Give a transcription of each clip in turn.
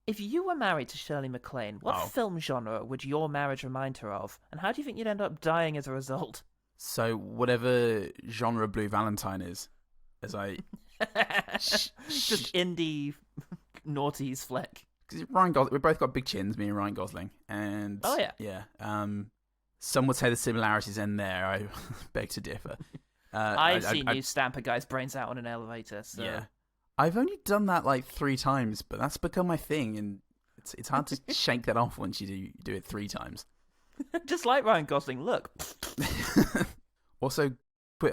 If you were married to Shirley MacLaine, what film genre would your marriage remind her of? And how do you think you'd end up dying as a result? So whatever genre Blue Valentine is, as I... Just indie naughties flick. Because we both got big chins, me and Ryan Gosling. And oh, yeah. Yeah. Some would say the similarities end there. I beg to differ. I've seen you stamp a guy's brains out on an elevator. So. Yeah. I've only done that like 3 times, but that's become my thing, and it's hard to shake that off once you do it 3 times. Just like Ryan Gosling, look. Also,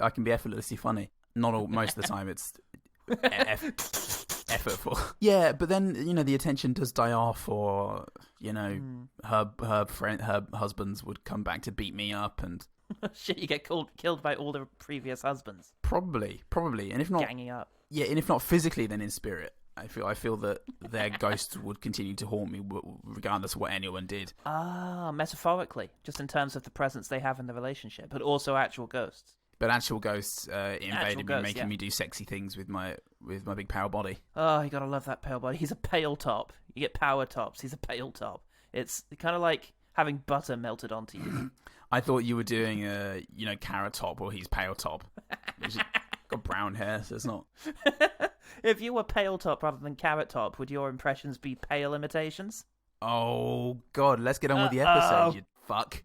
I can be effortlessly funny. Most of the time, it's effortful. Yeah, but then the attention does die off, or her husbands would come back to beat me up, and shit, you get killed by all the previous husbands. Probably, and if not ganging up. Yeah, and if not physically, then in spirit. I feel that their ghosts would continue to haunt me regardless of what anyone did. Ah, metaphorically, just in terms of the presence they have in the relationship, but also actual ghosts. But actual ghosts invading me, making me do sexy things with my big pale body. Oh, you gotta love that pale body. He's a pale top. You get power tops. He's a pale top. It's kind of like having butter melted onto you. I thought you were doing Carrot Top, or he's Pale Top. He's got brown hair, so it's not. If you were Pale Top rather than Carrot Top, would your impressions be pale imitations? Oh God, let's get on with the episode, you fuck.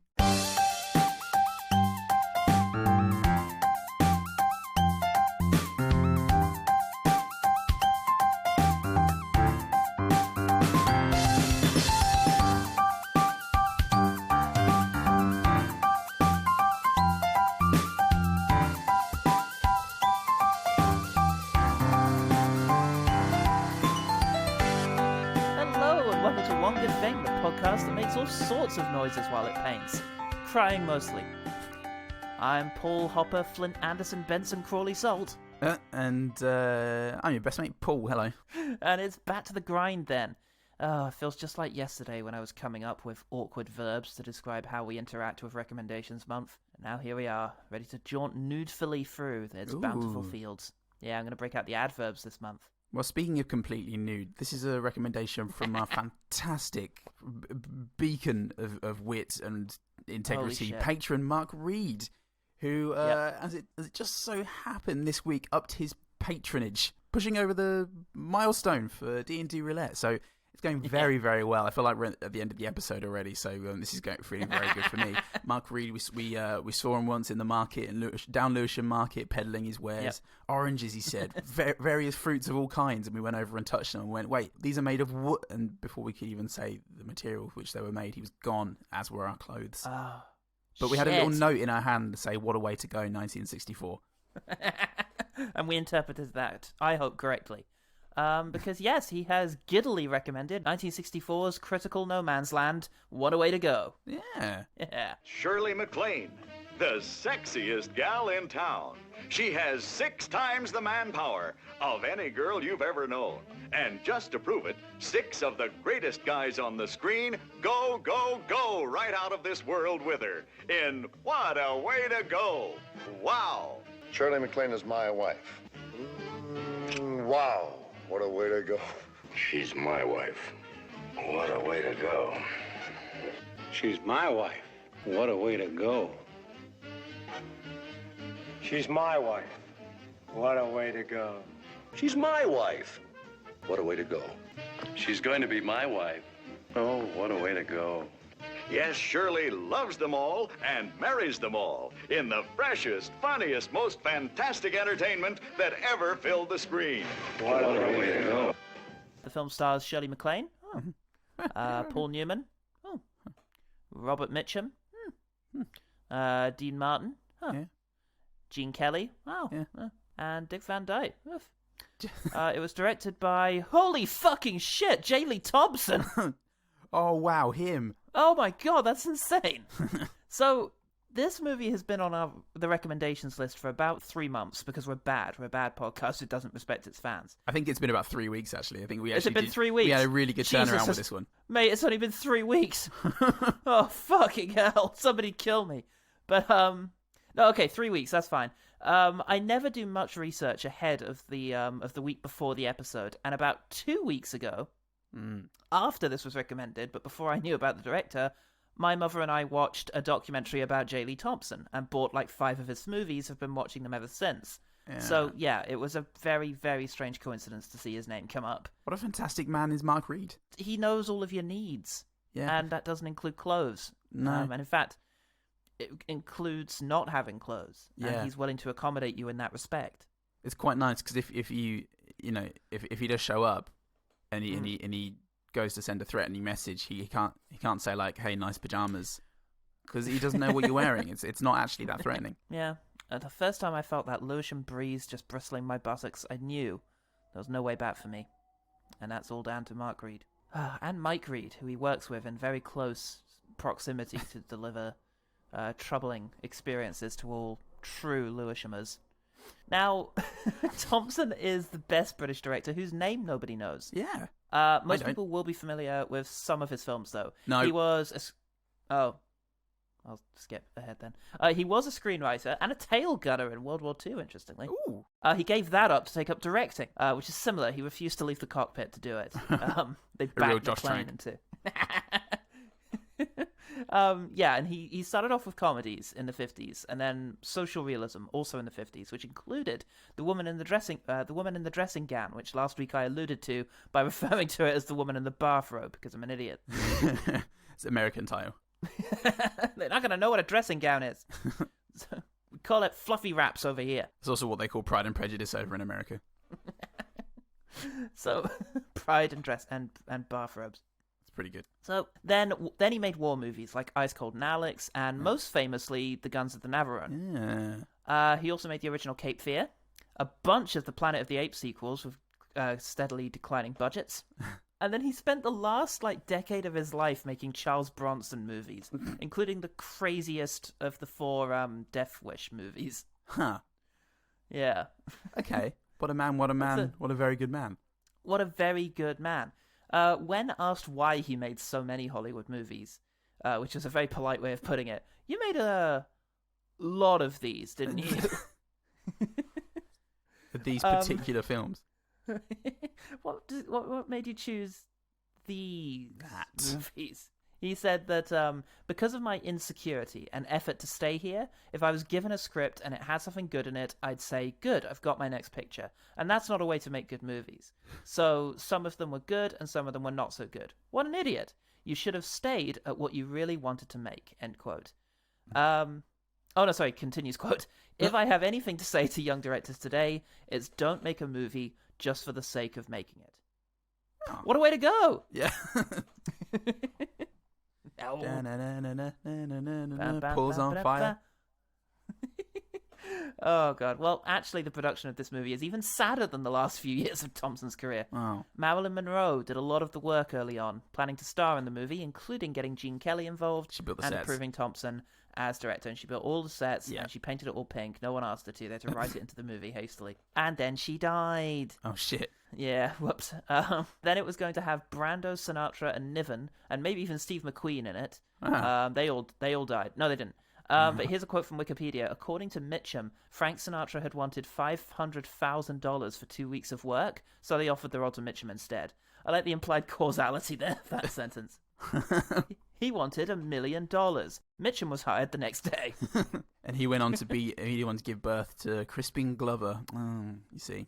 That makes all sorts of noises while it paints. Crying mostly. I'm Paul Hopper, Flint Anderson, Benson, Crawley, Salt. And I'm your best mate, Paul. Hello. And it's back to the grind then. It feels just like yesterday when I was coming up with awkward verbs to describe how we interact with Recommendations Month. And now here we are, ready to jaunt nudefully through its bountiful fields. Yeah, I'm going to break out the adverbs this month. Well, speaking of completely nude, this is a recommendation from our fantastic beacon of wit and integrity patron, Mark Reid, who, as it just so happened this week, upped his patronage, pushing over the milestone for D&D Roulette. So it's going very, very well. I feel like we're at the end of the episode already, so this is feeling very good for me. Mark Reid, we saw him once in the market, down Lewisham Market, peddling his wares. Yep. Oranges, he said, various fruits of all kinds, and we went over and touched them and went, wait, these are made of wood. And before we could even say the material with which they were made, he was gone, as were our clothes. But we had a little note in our hand to say, what a way to go, 1964. And we interpreted that, I hope, correctly. Because, yes, he has giddily recommended 1964's Critical No Man's Land. What a way to go. Yeah. Shirley MacLaine, the sexiest gal in town. She has 6 times the manpower of any girl you've ever known. And just to prove it, 6 of the greatest guys on the screen go, go, go right out of this world with her in What a Way to Go. Wow. Shirley MacLaine is my wife. Wow. What a way to go. She's my wife. What a way to go. She's my wife. What a way to go. She's my wife. What a way to go. She's my wife. What a way to go. She's going to be my wife. Oh, what a way to go. Yes, Shirley loves them all and marries them all in the freshest, funniest, most fantastic entertainment that ever filled the screen. What a way to go. The film stars Shirley MacLaine, Paul Newman, Robert Mitchum, Dean Martin, Gene Kelly, and Dick Van Dyke. It was directed by, holy fucking shit, J. Lee Thompson. Oh, wow, him. Oh my God, that's insane. So, this movie has been on the recommendations list for about 3 months because we're bad. We're a bad podcast that doesn't respect its fans. I think it's been about 3 weeks, actually. I think we actually Has it been 3 weeks? We had a really good turnaround with this one. Mate, it's only been 3 weeks. Oh, fucking hell. Somebody kill me. But, no, okay, 3 weeks, that's fine. I never do much research ahead of the week before the episode, and about 2 weeks ago, After this was recommended, but before I knew about the director, my mother and I watched a documentary about J. Lee Thompson and bought like 5 of his movies, have been watching them ever since. Yeah. So, yeah, it was a very, very strange coincidence to see his name come up. What a fantastic man is Mark Reid. He knows all of your needs. Yeah. And that doesn't include clothes. No. And in fact, it includes not having clothes. Yeah. And he's willing to accommodate you in that respect. It's quite nice because if you if he does show up and he goes to send a threatening message, he can't say like, "Hey, nice pajamas," because he doesn't know what you're wearing. It's not actually that threatening. Yeah. The first time I felt that Lewisham breeze just bristling my buttocks, I knew there was no way back for me. And that's all down to Mark Reid. And Mike Reid, who he works with in very close proximity to deliver troubling experiences to all true Lewishamers. Now, Thompson is the best British director whose name nobody knows. Yeah. Most people will be familiar with some of his films, though. No. He was I'll skip ahead then. He was a screenwriter and a tail gunner in World War II, interestingly. Ooh. He gave that up to take up directing, which is similar. He refused to leave the cockpit to do it. They backed the plane into. Yeah, and he started off with comedies in the 50s, and then social realism also in the 50s, which included The Woman in the Dressing Gown, which last week I alluded to by referring to it as The Woman in the Bathrobe because I'm an idiot. It's an American title. They're not going to know what a dressing gown is. So we call it fluffy wraps over here. It's also what they call Pride and Prejudice over in America. So Pride and dress and bathrobes. It's pretty good. So then he made war movies like Ice Cold and Alex, and most famously The Guns of the Navarone. Yeah. He also made the original Cape Fear, a bunch of the Planet of the Apes sequels with steadily declining budgets. And then he spent the last, decade of his life making Charles Bronson movies, including the craziest of the 4 Death Wish movies. Huh. Yeah. Okay. What a man, what a man, what a very good man. What a very good man. When asked why he made so many Hollywood movies, which is a very polite way of putting it, you made a lot of these, didn't you? These particular films. What made you choose these movies? He said that because of my insecurity and effort to stay here, if I was given a script and it had something good in it, I'd say, good, I've got my next picture. And that's not a way to make good movies. So some of them were good and some of them were not so good. What an idiot. You should have stayed at what you really wanted to make, end quote. Continues quote. If I have anything to say to young directors today, it's don't make a movie just for the sake of making it. Oh. What a way to go! Yeah. Pulls on fire. Oh, God. Well, actually, the production of this movie is even sadder than the last few years of Thompson's career. Oh. Marilyn Monroe did a lot of the work early on, planning to star in the movie, including getting Gene Kelly involved and approving Thompson as director. And she built all the sets, and she painted it all pink. No one asked her to. They had to write it into the movie hastily. And then she died. Oh, shit. Yeah, whoops. Then it was going to have Brando, Sinatra, and Niven, and maybe even Steve McQueen in it. Ah. They all died. No, they didn't. But here's a quote from Wikipedia. According to Mitchum, Frank Sinatra had wanted $500,000 for 2 weeks of work, so they offered the role to Mitchum instead. I like the implied causality there, that sentence. He wanted $1 million. Mitchum was hired the next day. And he went on to give birth to Crispin Glover. Oh, you see.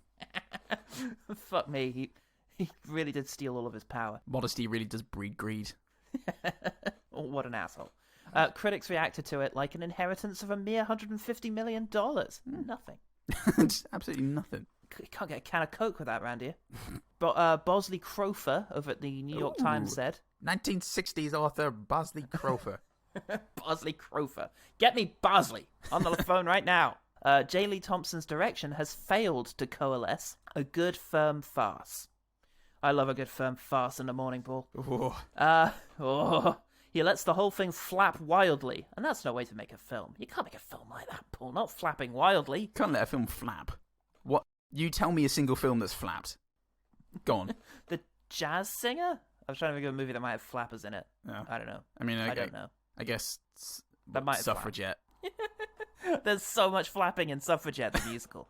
Fuck me. He really did steal all of his power. Modesty really does breed greed. Oh, what an asshole. Critics reacted to it like an inheritance of a mere $150 million. Nothing. Just absolutely nothing. You can't get a can of Coke with that around here. But Bosley Crowther over at the New York Times said... 1960s author Bosley Crowther. Bosley Crowther. Get me Bosley on the phone right now. J. Lee Thompson's direction has failed to coalesce a good, firm farce. I love a good, firm farce in the morning, Paul. He lets the whole thing flap wildly, and that's no way to make a film. You can't make a film like that, Paul. Not flapping wildly. You can't let a film flap. What? You tell me a single film that's flapped. Go on. The Jazz Singer? I was trying to think of a movie that might have flappers in it. No. I don't know. I mean, I don't know. I guess that might Suffragette. There's so much flapping in Suffragette, the musical.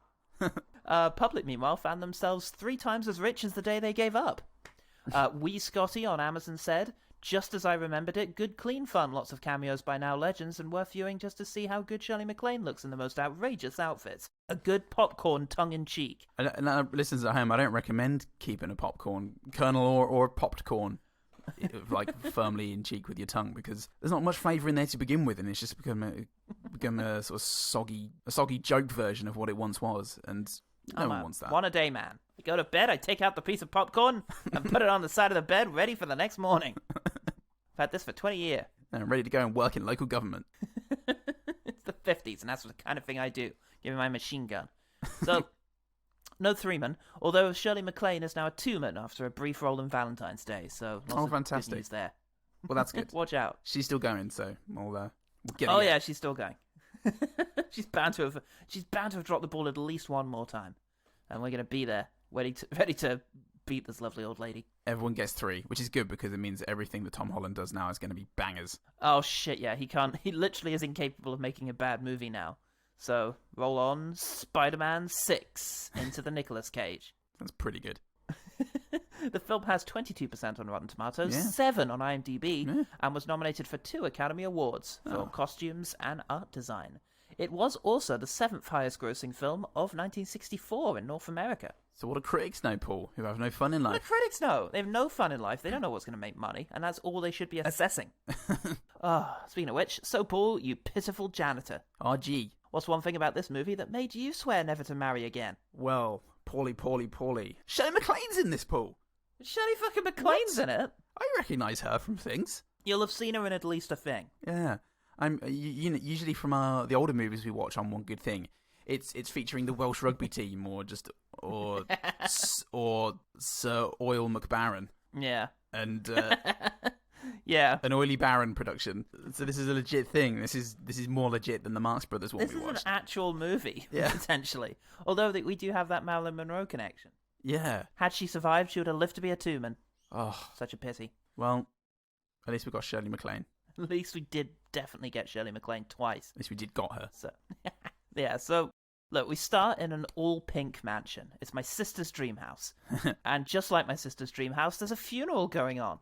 Public, meanwhile, found themselves 3 times as rich as the day they gave up. Wee Scotty on Amazon said, just as I remembered it, good clean fun, lots of cameos by now legends, and worth viewing just to see how good Shirley MacLaine looks in the most outrageous outfits. A good popcorn tongue-in-cheek. And listeners at home, I don't recommend keeping a popcorn kernel or popped corn like firmly in cheek with your tongue, because there's not much flavour in there to begin with, and it's just become a sort of soggy joke version of what it once was, and no one wants that. One a day, man. I go to bed, I take out the piece of popcorn and put it on the side of the bed, ready for the next morning. I've had this for 20 years. And I'm ready to go and work in local government. It's the 50s, and that's the kind of thing I do. Give me my machine gun. So, no three-man, although Shirley MacLaine is now a two-man after a brief role in Valentine's Day, so lots of fantastic. good news there. Well, that's good. Watch out. She's still going, so we'll get Oh, yeah, she's still going. She's bound to have dropped the ball at least one more time. And we're going to be there, ready to beat this lovely old lady. Everyone gets 3, which is good because it means everything that Tom Holland does now is going to be bangers. Oh, shit, yeah. He literally is incapable of making a bad movie now. So, roll on Spider-Man 6 into the Nicolas Cage. That's pretty good. The film has 22% on Rotten Tomatoes, Yeah. 7 on IMDb, Yeah. and was nominated for 2 Academy Awards for costumes and art design. It was also the 7th highest grossing film of 1964 in North America. So what do critics know, Paul, who have no fun in What do life? critics know? They have no fun in life. They don't know what's going to make money, and that's all they should be assessing. Speaking of which, so Paul, you pitiful janitor. RG. What's one thing about this movie that made you swear never to marry again? Well, Paulie. Shirley MacLaine's in this, Paul. Shirley fucking MacLaine's in it. I recognise her from things. You'll have seen her in at least a thing. Yeah. Usually from the older movies we watch on One Good Thing, it's featuring the Welsh rugby team or Sir Oil McBaron. Yeah. And yeah. an Oily Baron production. So this is a legit thing. This is more legit than the Marx Brothers one This we is watched. an actual movie, Yeah. potentially. Although we do have that Marilyn Monroe connection. Yeah. Had she survived, she would have lived to be a two-man. Oh, Such a pity. well, at least we got Shirley MacLaine. At least we did definitely get Shirley MacLaine twice. At least we did got her. So, yeah, so, look, we start in an all-pink mansion. It's my sister's dream house. And just like my sister's dream house, there's a funeral going on.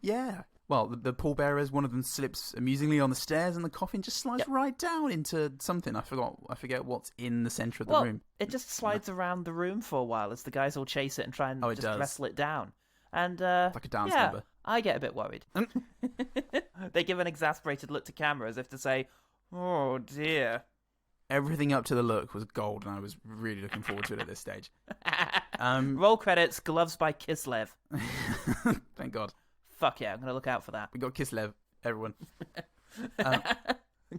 Yeah. Well, the pallbearers, one of them slips amusingly on the stairs, and the coffin just slides right down into something. I forget what's in the centre of the room. It just slides around the room for a while as the guys all chase it and try and it just does. wrestle it down. And like a dance number. I get a bit worried. They give an exasperated look to camera as if to say, "Oh dear." Everything up to the look was gold, and I was really looking forward to it at this stage. Roll credits, gloves by Kislev. Thank God. Fuck yeah, I'm going to look out for that. We got Kislev, everyone.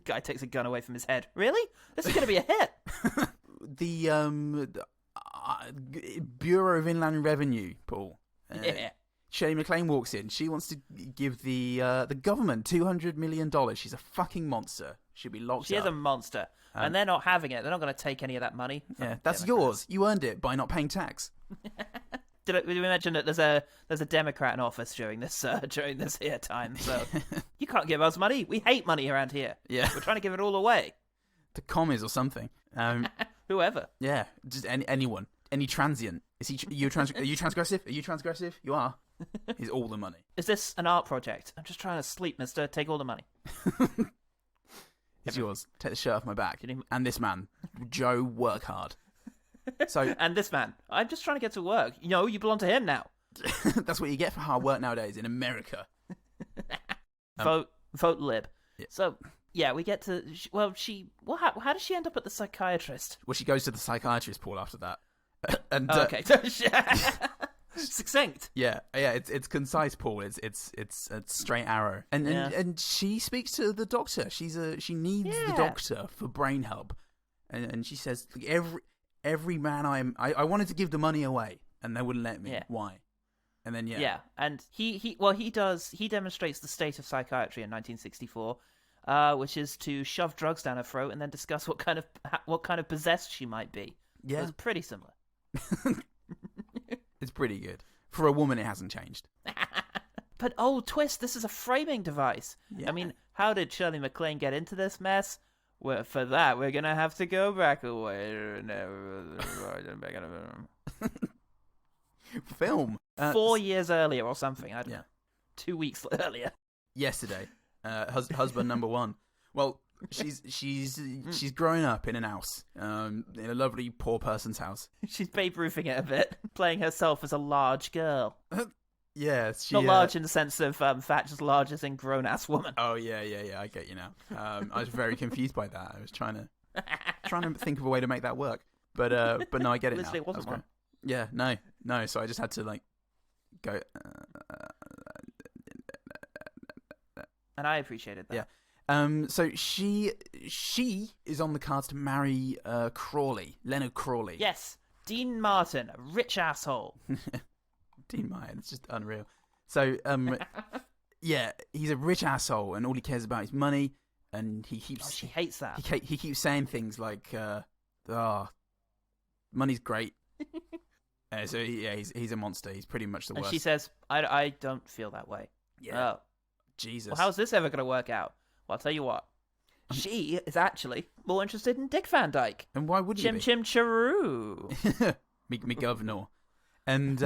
Guy takes a gun away from his head. Really? This is going to be a hit. The Bureau of Inland Revenue, Paul. Yeah. Shirley MacLaine walks in. She wants to give the government $200 million. She's a fucking monster. She'll be locked up. She is a monster. And they're not having it. They're not going to take any of that money. Yeah, that's yours. You earned it by not paying tax. Did we mention that there's a Democrat in office during this here time? So you can't give us money. We hate money around here. Yeah. We're trying to give it all away. To commies or something. Whoever. Yeah, just anyone. Any transient. Are you transgressive? Are you transgressive? You are. Here's all the money. Is this an art project? I'm just trying to sleep, mister. Take all the money. It's yours. Take the shirt off my back. And this man, Joe, work hard. So and this man, I'm just trying to get to work. You belong to him now. That's what you get for hard work nowadays in America. Vote lib. Yeah. So yeah, we get to how does she end up at the psychiatrist? Well, she goes to the psychiatrist, Paul, after that. And okay, succinct. Yeah, it's concise, Paul. It's a straight arrow, and she speaks to the doctor. She needs the doctor for brain help, and she says every man I wanted to give the money away, and they wouldn't let me. Yeah. Why? And then and he demonstrates the state of psychiatry in 1964, which is to shove drugs down her throat and then discuss what kind of possessed she might be. Yeah, so it's pretty similar. It's pretty good. For a woman, it hasn't changed. But twist! This is a framing device. Yeah. I mean, how did Shirley MacLaine get into this mess? Well, for that, we're gonna have to go back a way. Film. 4 years earlier or something. I don't Yeah. know. 2 weeks earlier. Yesterday, husband number one. Well, she's growing up in an house, in a lovely poor person's house. She's Babe Ruthing it a bit, playing herself as a large girl. Yeah, she, Not large in the sense of fat, just large as in grown-ass woman. Oh yeah, I get you now. I was very confused by that. I was trying to think of a way to make that work, but no, I get it now. Literally, it wasn't one. Yeah, no. So I just had to like go. And I appreciated that. Yeah. So she is on the cards to marry Leonard Crawley. Yes, Dean Martin, a rich asshole. Dean Martin, it's just unreal. So yeah, he's a rich asshole, and all he cares about is money, and he keeps. Oh, she hates that. He keeps saying things like, money's great. So he's a monster. He's pretty much the worst. And she says, I don't feel that way. Yeah. Oh. Jesus. Well, how's this ever going to work out? Well, I'll tell you what. She is actually more interested in Dick Van Dyke. And why wouldn't Chim Chim Charoo. me governor. And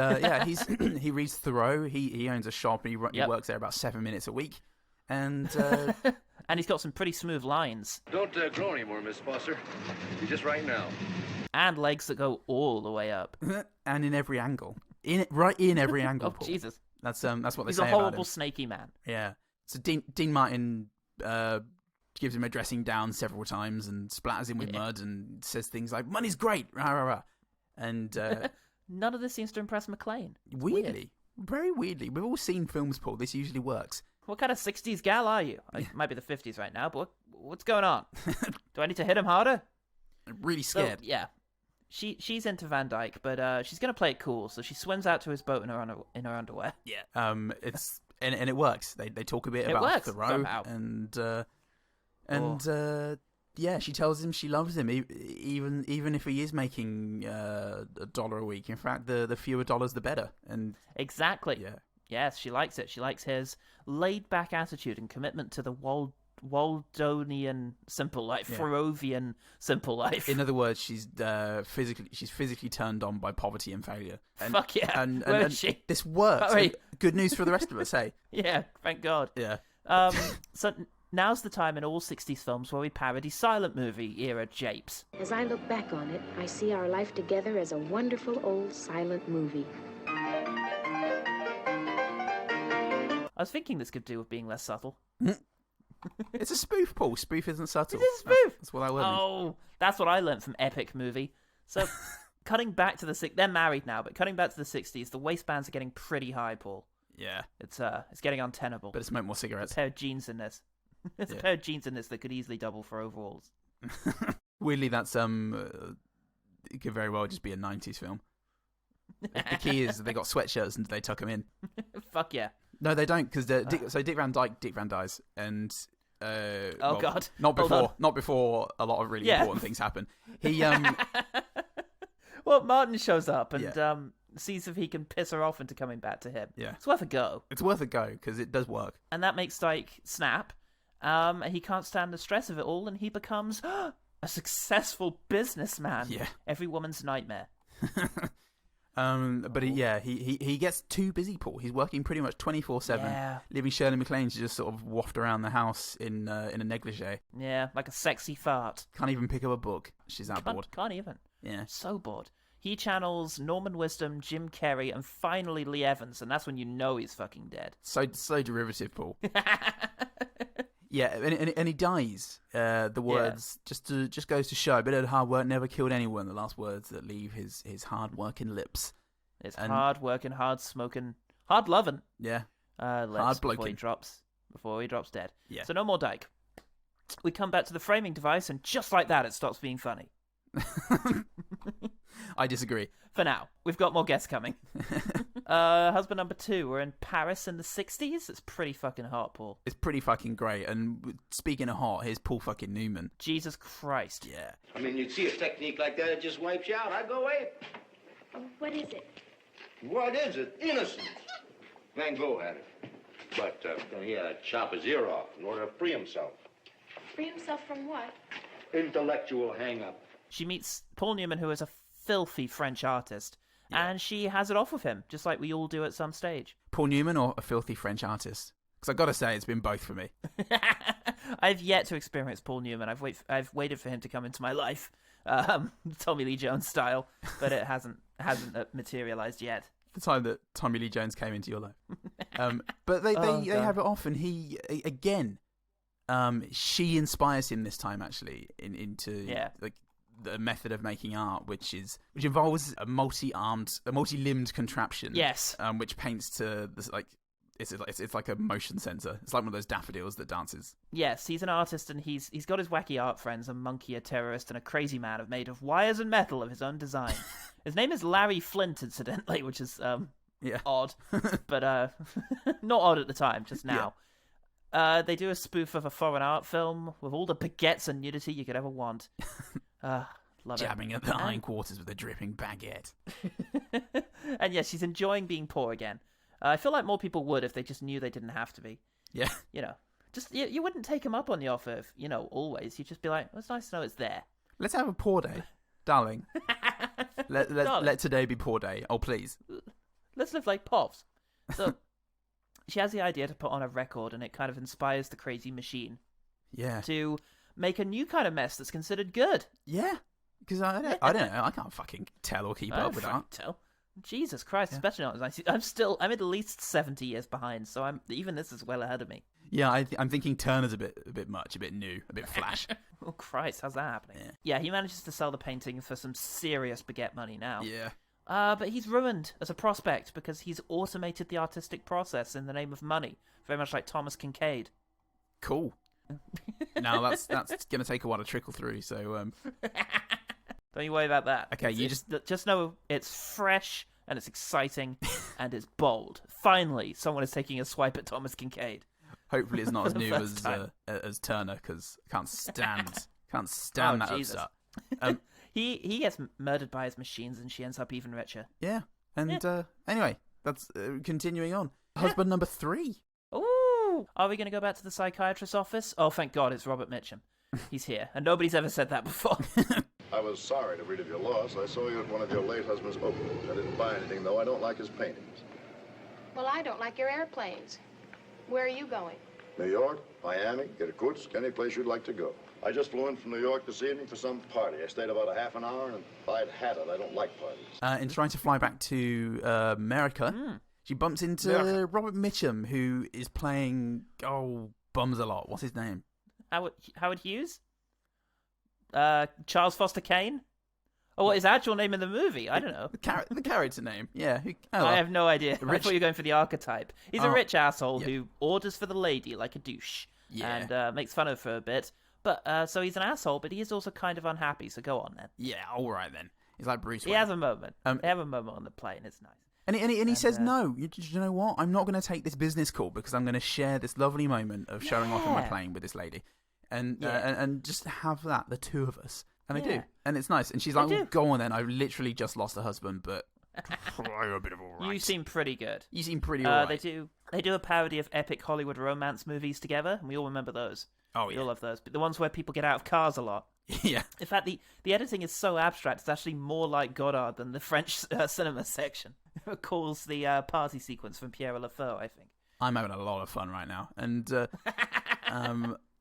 he reads Thoreau. He owns a shop and he works there about 7 minutes a week. And and he's got some pretty smooth lines. Don't grow anymore, Miss Foster. You're just right now. And legs that go all the way up. and in every angle. Right in every angle. Oh, Paul. Jesus. That's what they say about him. He's a horrible snaky man. Yeah. So Dean Martin gives him a dressing down several times and splatters him with mud and says things like, money's great, rah, rah, rah. And none of this seems to impress MacLaine. Weirdly. Very weirdly. We've all seen films, Paul. This usually works. What kind of 60s gal are you? It might be the 50s right now, but what's going on? Do I need to hit him harder? I'm really scared. So, yeah. She's into Van Dyke, but she's going to play it cool, so she swims out to his boat in her underwear. Yeah. It's and it works. They talk a bit about Thoreau somehow. and yeah, she tells him she loves him even if he is making $1 a week. In fact, the fewer dollars the better. And exactly. Yeah. Yes, she likes it. She likes his laid-back attitude and commitment to the Waldonian simple life, Thoreauvian simple life. In other words, she's physically turned on by poverty and failure. And, Fuck yeah! Where is she? This works. Good news for the rest of us, hey? Yeah, thank God. Yeah. So now's the time in all 60s films where we parody silent movie era japes. As I look back on it, I see our life together as a wonderful old silent movie. I was thinking this could do with being less subtle. It's a spoof, Paul. Spoof isn't subtle. It is a spoof. That's what I learned. Oh, that's what I learned from Epic Movie. So, cutting back to they're married now, but cutting back to the 60s, the waistbands are getting pretty high, Paul. Yeah. It's getting untenable. Better smoke more cigarettes. A pair of jeans in this. There's a pair of jeans in this that could easily double for overalls. Weirdly, that's it could very well just be a 90s film. The key is they got sweatshirts and they tuck them in. Fuck yeah. No, they don't, because Dick Van Dyke, and God, not before a lot of really important things happen. He well, Martin shows up and sees if he can piss her off into coming back to him. Yeah, it's worth a go. It's worth a go because it does work, and that makes Dyke snap. And he can't stand the stress of it all, and he becomes a successful businessman. Yeah, every woman's nightmare. But he gets too busy, Paul. He's working pretty much 24/7, leaving Shirley MacLaine to just sort of waft around the house in a negligee. Yeah, like a sexy fart. Can't even pick up a book. She's that bored. Can't even. Yeah, so bored. He channels Norman Wisdom, Jim Carrey, and finally Lee Evans, and that's when you know he's fucking dead. So derivative, Paul. Yeah, and he dies. The words just goes to show a bit of hard work never killed anyone. The last words that leave his hard working lips. It's hard working, hard smoking, hard loving. Yeah, lips hard before he drops dead. Yeah. So no more Dyke. We come back to the framing device, and just like that, it stops being funny. I disagree. For now, we've got more guests coming. Husband number 2, we're in Paris in the 60s. It's pretty fucking hot, Paul. It's pretty fucking great. And speaking of hot, here's Paul fucking Newman. Jesus Christ. Yeah. I mean, you'd see a technique like that, it just wipes you out. I'd go away. What is it? What is it? Innocence. Van Gogh had it. But he had to chop his ear off in order to free himself. Free himself from what? Intellectual hang-up. She meets Paul Newman, who is a filthy French artist, and she has it off with him, just like we all do at some stage. Paul Newman or a filthy French artist? Because I've got to say, it's been both for me. I've yet to experience Paul Newman. I've waited for him to come into my life, Tommy Lee Jones style, but it hasn't materialized yet. The time that Tommy Lee Jones came into your life. But they have it off, and he, again, she inspires him this time, actually, into like the method of making art, which involves a multi-limbed contraption. Yes. Which paints to this, like, it's like a motion sensor. It's like one of those daffodils that dances. Yes, he's an artist, and he's got his wacky art friends, a monkey, a terrorist, and a crazy man made of wires and metal of his own design. His name is Larry Flint, incidentally, which is odd, but not odd at the time, just now. Yeah. They do a spoof of a foreign art film with all the baguettes and nudity you could ever want. Love Jabbing at the hindquarters with a dripping baguette. And yes, she's enjoying being poor again. I feel like more people would if they just knew they didn't have to be. Yeah. Just you wouldn't take him up on the offer, always. You'd just be like, well, it's nice to know it's there. Let's have a poor day, darling. Let today be poor day. Oh, please. Let's live like Pops. So she has the idea to put on a record, and it kind of inspires the crazy machine. Yeah. To make a new kind of mess that's considered good. Yeah. Because I don't know. I can't fucking tell or keep up with that. Tell. Jesus Christ, especially not as I'm at least 70 years behind, so even this is well ahead of me. Yeah, I'm thinking Turner's a bit much, a bit new, a bit flash. Oh Christ, how's that happening? Yeah, he manages to sell the painting for some serious baguette money now. Yeah. But he's ruined as a prospect because he's automated the artistic process in the name of money, very much like Thomas Kincaid. Cool. Now that's going to take a while to trickle through, so don't you worry about that. Okay, just know it's fresh and it's exciting and it's bold. Finally, someone is taking a swipe at Thomas Kincaid. Hopefully, it's not as new as Turner, because I can't stand that upstart. He gets murdered by his machines, and she ends up even richer. Yeah, and anyway, that's continuing on. Husband number 3. Ooh, are we going to go back to the psychiatrist's office? Oh, thank God, it's Robert Mitchum. He's here, and nobody's ever said that before. I was sorry to read of your loss. I saw you at one of your late husband's openings. I didn't buy anything, though. I don't like his paintings. Well, I don't like your airplanes. Where are you going? New York, Miami, Irkutsk, any place you'd like to go. I just flew in from New York this evening for some party. I stayed about a half an hour, and if I'd had it, I don't like parties. In trying to fly back to America, she bumps into Robert Mitchum, who is playing, bums a lot. What's his name? Howard Hughes? Charles Foster Kane? Oh, what his actual name in the movie? I don't know. The character name, yeah. I have no idea. I thought you were going for the archetype. He's a rich asshole who orders for the lady like a douche and makes fun of her a bit. But so he's an asshole, but he is also kind of unhappy. So go on then. Yeah, all right then. He's like Bruce Wayne. He has a moment. They have a moment on the plane. It's nice. And he says, no, you know what? I'm not going to take this business call because I'm going to share this lovely moment of showing off on my plane with this lady. And just have that, the two of us. And they do. And it's nice. And she's like, well, go on then. I've literally just lost a husband, but you're a bit of all right. You seem pretty good. You seem pretty all right. They do a parody of epic Hollywood romance movies together, and we all remember those. Oh, yeah. We all love those. But the ones where people get out of cars a lot. Yeah. In fact, the editing is so abstract, it's actually more like Godard than the French cinema section. It recalls the party sequence from Pierre Lafeu, I think. I'm having a lot of fun right now. And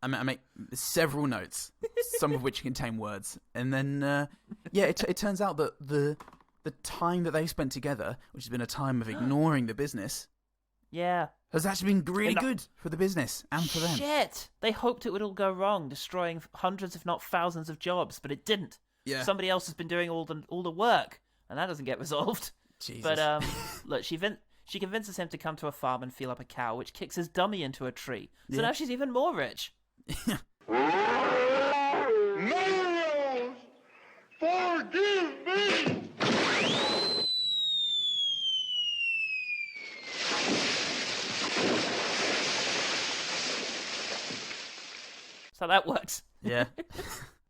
I make several notes, some of which contain words. And then, it turns out that the time that they've spent together, which has been a time of ignoring the business, has actually been really good for the business and for them. Shit! They hoped it would all go wrong, destroying hundreds, if not thousands, of jobs, but it didn't. Yeah. Somebody else has been doing all the work, and that doesn't get resolved. Jesus. But look, she convinces him to come to a farm and feel up a cow, which kicks his dummy into a tree. So now she's even more rich. Melrose, forgive me! So that works. Yeah.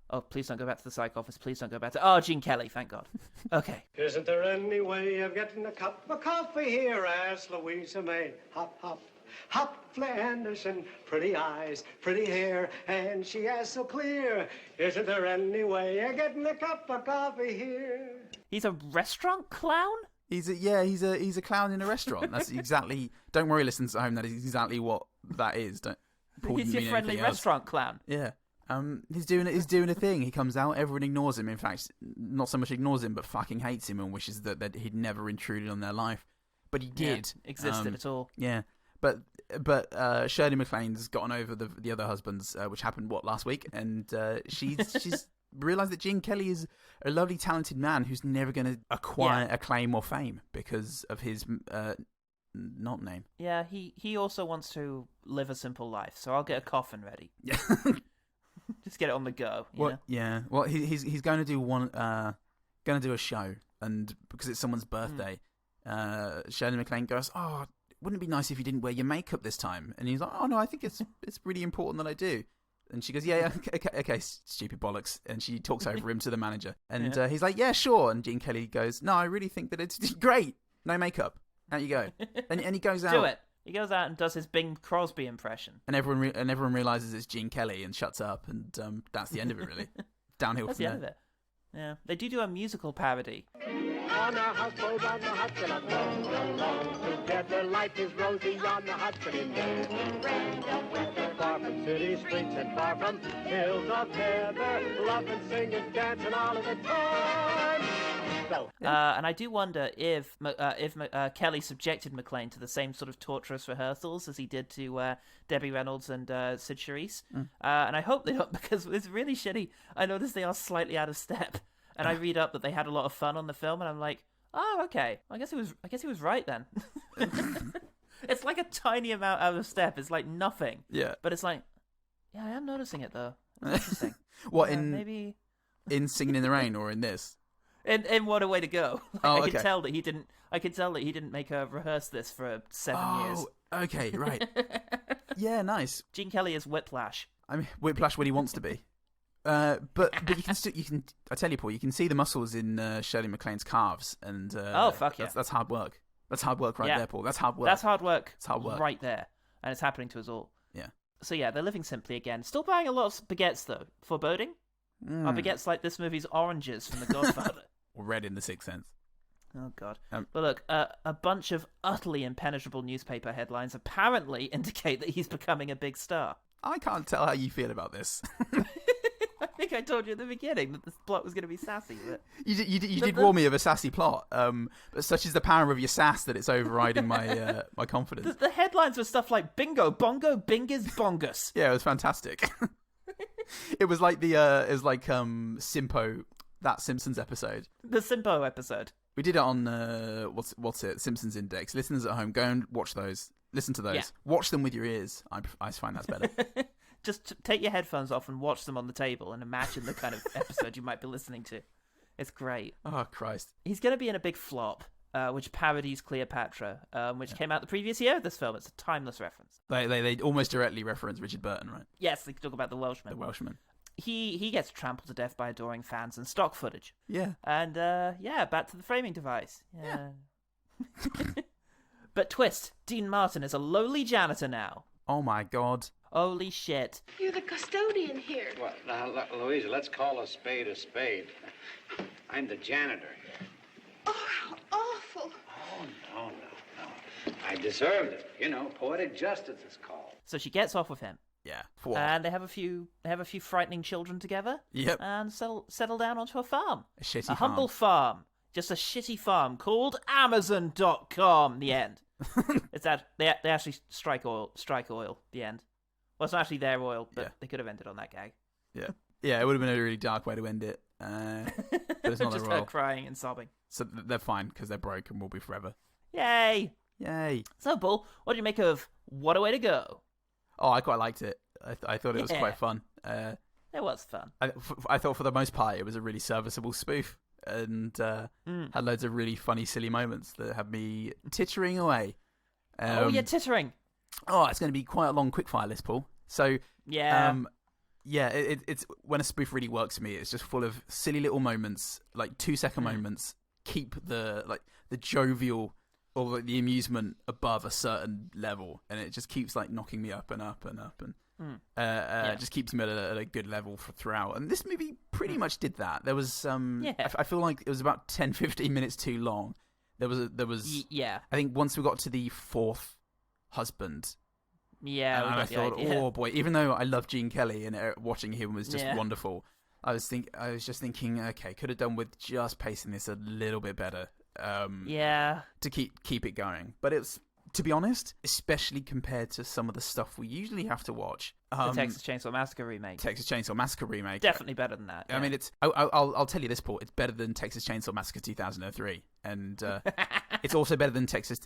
Oh, please don't go back to the psych office. Please don't go back to... Oh, Gene Kelly, thank God. Okay. Isn't there any way of getting a cup of coffee here? Asked Louisa May. Hop, hop. Hop, Anderson, pretty eyes, pretty hair, and she asked so clear, isn't there any way of getting a cup of coffee here? He's a restaurant clown? He's a clown in a restaurant. That's exactly. Don't worry, listeners at home. That is exactly what that is. He's your friendly restaurant clown. Yeah. He's doing a thing. He comes out. Everyone ignores him. In fact, not so much ignores him, but fucking hates him and wishes that he'd never intruded on their life. But he did. Existed at all. Yeah. But Shirley MacLaine's gotten over the other husbands, which happened last week, and she's realised that Gene Kelly is a lovely, talented man who's never going to acquire acclaim or fame because of his not name. Yeah, he also wants to live a simple life, so I'll get a coffin ready. Yeah. Just get it on the go. Yeah. Well, he's going to do going to do a show, and because it's someone's birthday, Shirley MacLaine goes, "Oh, wouldn't it be nice if you didn't wear your makeup this time?" And he's like, "Oh no, I think it's really important that I do." And she goes, yeah, okay, stupid bollocks. And she talks over him to the manager. And he's like, yeah, sure. And Gene Kelly goes, no, I really think that it's great. No makeup. Out you go. And he goes out. Do it. He goes out and does his Bing Crosby impression. And everyone realizes it's Gene Kelly and shuts up. And that's the end of it, really. Downhill that's from the end of it. Yeah, they do a musical parody. On a houseboat on the Hudson alone. Together life is rosy on the Hudson in there. Far from city streets and far from hills of heather. Loving, singing, dancing all of the time. So, and I do wonder if Kelly subjected MacLaine to the same sort of torturous rehearsals as he did to Debbie Reynolds and Sid Charisse. And I hope they don't, because it's really shitty. I noticed they are slightly out of step. And I read up that they had a lot of fun on the film, and I'm like, oh, okay. I guess he was right then. It's like a tiny amount out of step. It's like nothing. Yeah. But it's like, yeah, I am noticing it though. It's interesting. What maybe in Singing in the Rain or in this? In What a Way to Go. I could tell that he didn't make her rehearse this for 7 years. Oh, okay, right. Yeah, nice. Gene Kelly is Whiplash. I mean, Whiplash when he wants to be. But you can. I tell you, Paul, you can see the muscles in Shirley MacLaine's calves, and fuck yeah, that's hard work. That's hard work right there, Paul. That's hard work. That's hard work. It's hard work right there, and it's happening to us all. Yeah. So yeah, they're living simply again. Still buying a lot of baguettes though. Foreboding. Are baguettes like this movie's oranges from The Godfather? Or red in The Sixth Sense. Oh god. But look, a bunch of utterly impenetrable newspaper headlines apparently indicate that he's becoming a big star. I can't tell how you feel about this. I think I told you at the beginning that this plot was going to be sassy. But you did warn me of a sassy plot, but such is the power of your sass that it's overriding my my confidence. The headlines were stuff like bingo, bongo, bingus, bongus. Yeah, it was fantastic. It was like Simpo, that Simpsons episode. The Simpo episode. We did it on what's it? Simpsons Index. Listeners at home, go and watch those. Listen to those. Yeah. Watch them with your ears. I find that's better. Just take your headphones off and watch them on the table and imagine the kind of episode you might be listening to. It's great. Oh, Christ. He's going to be in a big flop, which parodies Cleopatra, which came out the previous year of this film. It's a timeless reference. They almost directly reference Richard Burton, right? Yes, they talk about the Welshman. The Welshman. He gets trampled to death by adoring fans and stock footage. Yeah. And, back to the framing device. Yeah. But twist, Dean Martin is a lowly janitor now. Oh, my God. Holy shit. You're the custodian here. What? Now, Louisa, let's call a spade a spade. I'm the janitor here. Oh, how awful. Oh, no. I deserved it. You know, poetic justice is called. So she gets off with him. Yeah. And they have a few frightening children together. Yep. And settle down onto a farm. A shitty farm. humble farm. Just a shitty farm called Amazon.com. The end. It's that they actually strike oil. The end. Well, it's not actually their oil, but they could have ended on that gag. Yeah. Yeah, it would have been a really dark way to end it. But it's not just their oil. her crying and sobbing. So they're fine because they're broke and will be forever. Yay! So, Paul, what do you make of What a Way to Go? Oh, I quite liked it. I thought it was quite fun. It was fun. I thought for the most part it was a really serviceable spoof and had loads of really funny, silly moments that had me tittering away. Tittering. Oh, it's going to be quite a long quickfire list, Paul. So it's when a spoof really works for me. It's just full of silly little moments, like 2-second moments. Keep the jovial or the amusement above a certain level, and it just keeps like knocking me up and up and up, and just keeps me at a good level throughout. And this movie pretty much did that. There was I feel like it was about 10-15 minutes too long. There was. Yeah. I think once we got to the fourth husband. Yeah, and I thought, oh boy, even though I love Gene Kelly and watching him was just wonderful, I was just thinking, okay, could have done with just pacing this a little bit better. To keep it going, but it's, to be honest, especially compared to some of the stuff we usually have to watch. The Texas Chainsaw Massacre remake. Definitely better than that. Yeah. I mean, it's. I'll tell you this, Paul. It's better than Texas Chainsaw Massacre 2003, and it's also better than Texas.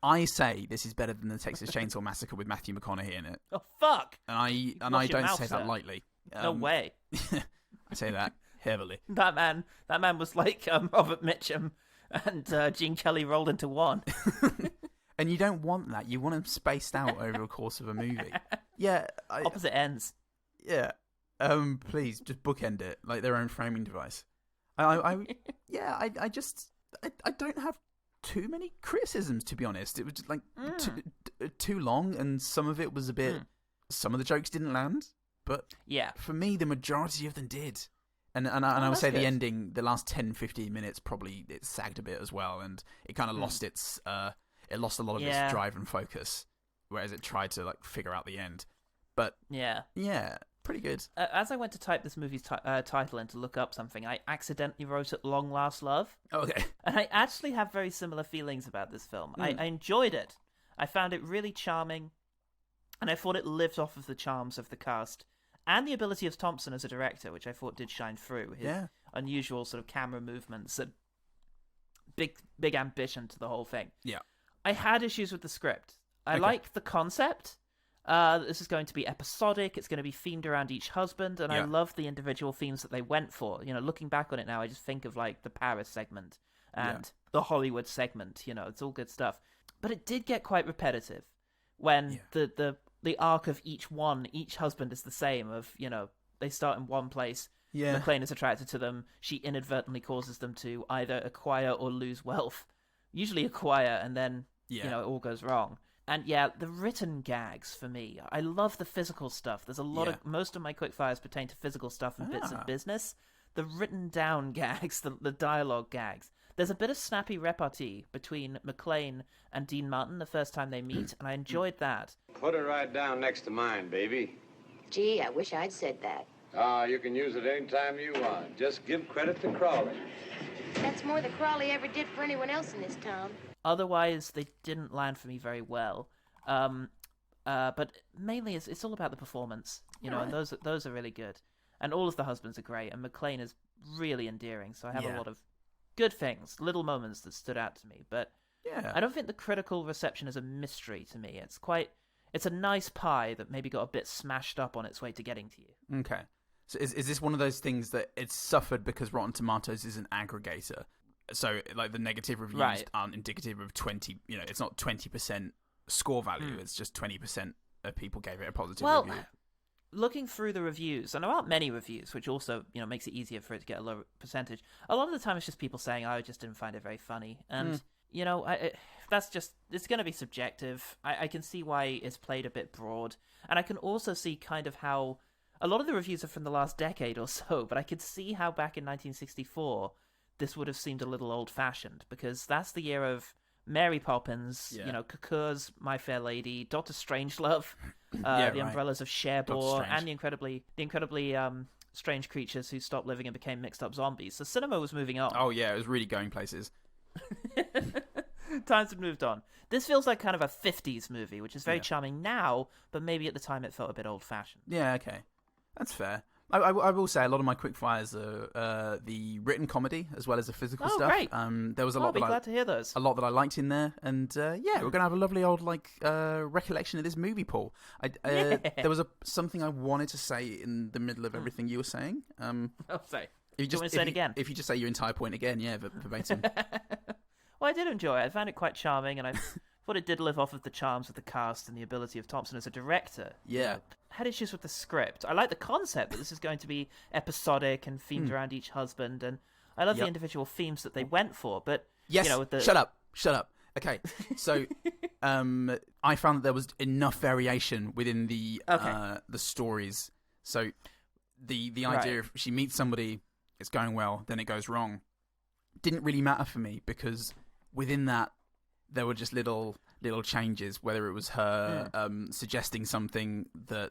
I say this is better than the Texas Chainsaw Massacre with Matthew McConaughey in it. Oh fuck! And I don't say that lightly. No way. I say that heavily. That man was like Robert Mitchum and Gene Kelly rolled into one. And you don't want that. You want them spaced out over a course of a movie. Yeah. Opposite ends. Yeah. Please, just bookend it like their own framing device. I don't have too many criticisms, to be honest. It was just like too long, and some of it was a bit... Some of the jokes didn't land, but for me, the majority of them did. And I would say the ending, the last 10, 15 minutes, probably it sagged a bit as well, and it kind of lost its... It lost a lot of its drive and focus, whereas it tried to like figure out the end. But yeah, pretty good. As I went to type this movie's title in to look up something, I accidentally wrote "At Long Last Love." Okay. And I actually have very similar feelings about this film. I enjoyed it. I found it really charming, and I thought it lived off of the charms of the cast and the ability of Thompson as a director, which I thought did shine through. His unusual sort of camera movements and big ambition to the whole thing. Yeah. I had issues with the script. I like the concept. This is going to be episodic. It's going to be themed around each husband, and I love the individual themes that they went for. You know, looking back on it now, I just think of like the Paris segment and the Hollywood segment. You know, it's all good stuff. But it did get quite repetitive when the arc of each husband is the same. Of, you know, they start in one place. Yeah. MacLaine is attracted to them. She inadvertently causes them to either acquire or lose wealth. Usually acquire, and then you know it all goes wrong. And the written gags for me, I love the physical stuff. There's a lot of most of my quickfires pertain to physical stuff and bits of business. The written down gags, the dialogue gags. There's a bit of snappy repartee between MacLaine and Dean Martin the first time they meet, and I enjoyed that. Put it right down next to mine, baby. Gee, I wish I'd said that. You can use it anytime you want. Just give credit to Crawley. That's more than Crawley ever did for anyone else in this town. Otherwise, they didn't land for me very well. But mainly, it's all about the performance, you know, and those are really good. And all of the husbands are great, and MacLaine is really endearing. So I have a lot of good things, little moments that stood out to me. But I don't think the critical reception is a mystery to me. It's a nice pie that maybe got a bit smashed up on its way to getting to you. Okay. So is this one of those things that it's suffered because Rotten Tomatoes is an aggregator? So like the negative reviews aren't indicative of 20, you know, it's not 20% score value. It's just 20% of people gave it a positive review. Looking through the reviews, and there aren't many reviews, which also, you know, makes it easier for it to get a lower percentage. A lot of the time it's just people saying, I just didn't find it very funny. And, you know, it's going to be subjective. I can see why it's played a bit broad. And I can also see kind of how a lot of the reviews are from the last decade or so, but I could see how back in 1964 this would have seemed a little old-fashioned, because that's the year of Mary Poppins, you know, Cocour's My Fair Lady, Dr. Strangelove, the Umbrellas of Cherbourg, and the incredibly strange creatures who stopped living and became mixed-up zombies. So cinema was moving on. Oh, yeah, it was really going places. Times had moved on. This feels like kind of a 50s movie, which is very charming now, but maybe at the time it felt a bit old-fashioned. Yeah, okay. That's fair. I will say a lot of my quickfires are the written comedy as well as the physical stuff. Great. There was a lot. I'll be glad to hear those. A lot that I liked in there, and we're gonna have a lovely old recollection of this movie, Paul. There was something I wanted to say in the middle of everything you were saying. Sorry. Do you want to say it again? If you just say your entire point again, verbatim. Well, I did enjoy it. I found it quite charming, and I thought it did live off of the charms of the cast and the ability of Thompson as a director. Yeah. Had issues with the script. I like the concept that this is going to be episodic and themed around each husband, and I love the individual themes that they went for. But yes, you know, with the... shut up. Okay, so I found that there was enough variation within the stories. So the idea of she meets somebody, it's going well, then it goes wrong, didn't really matter for me, because within that, there were just little changes, whether it was her suggesting something that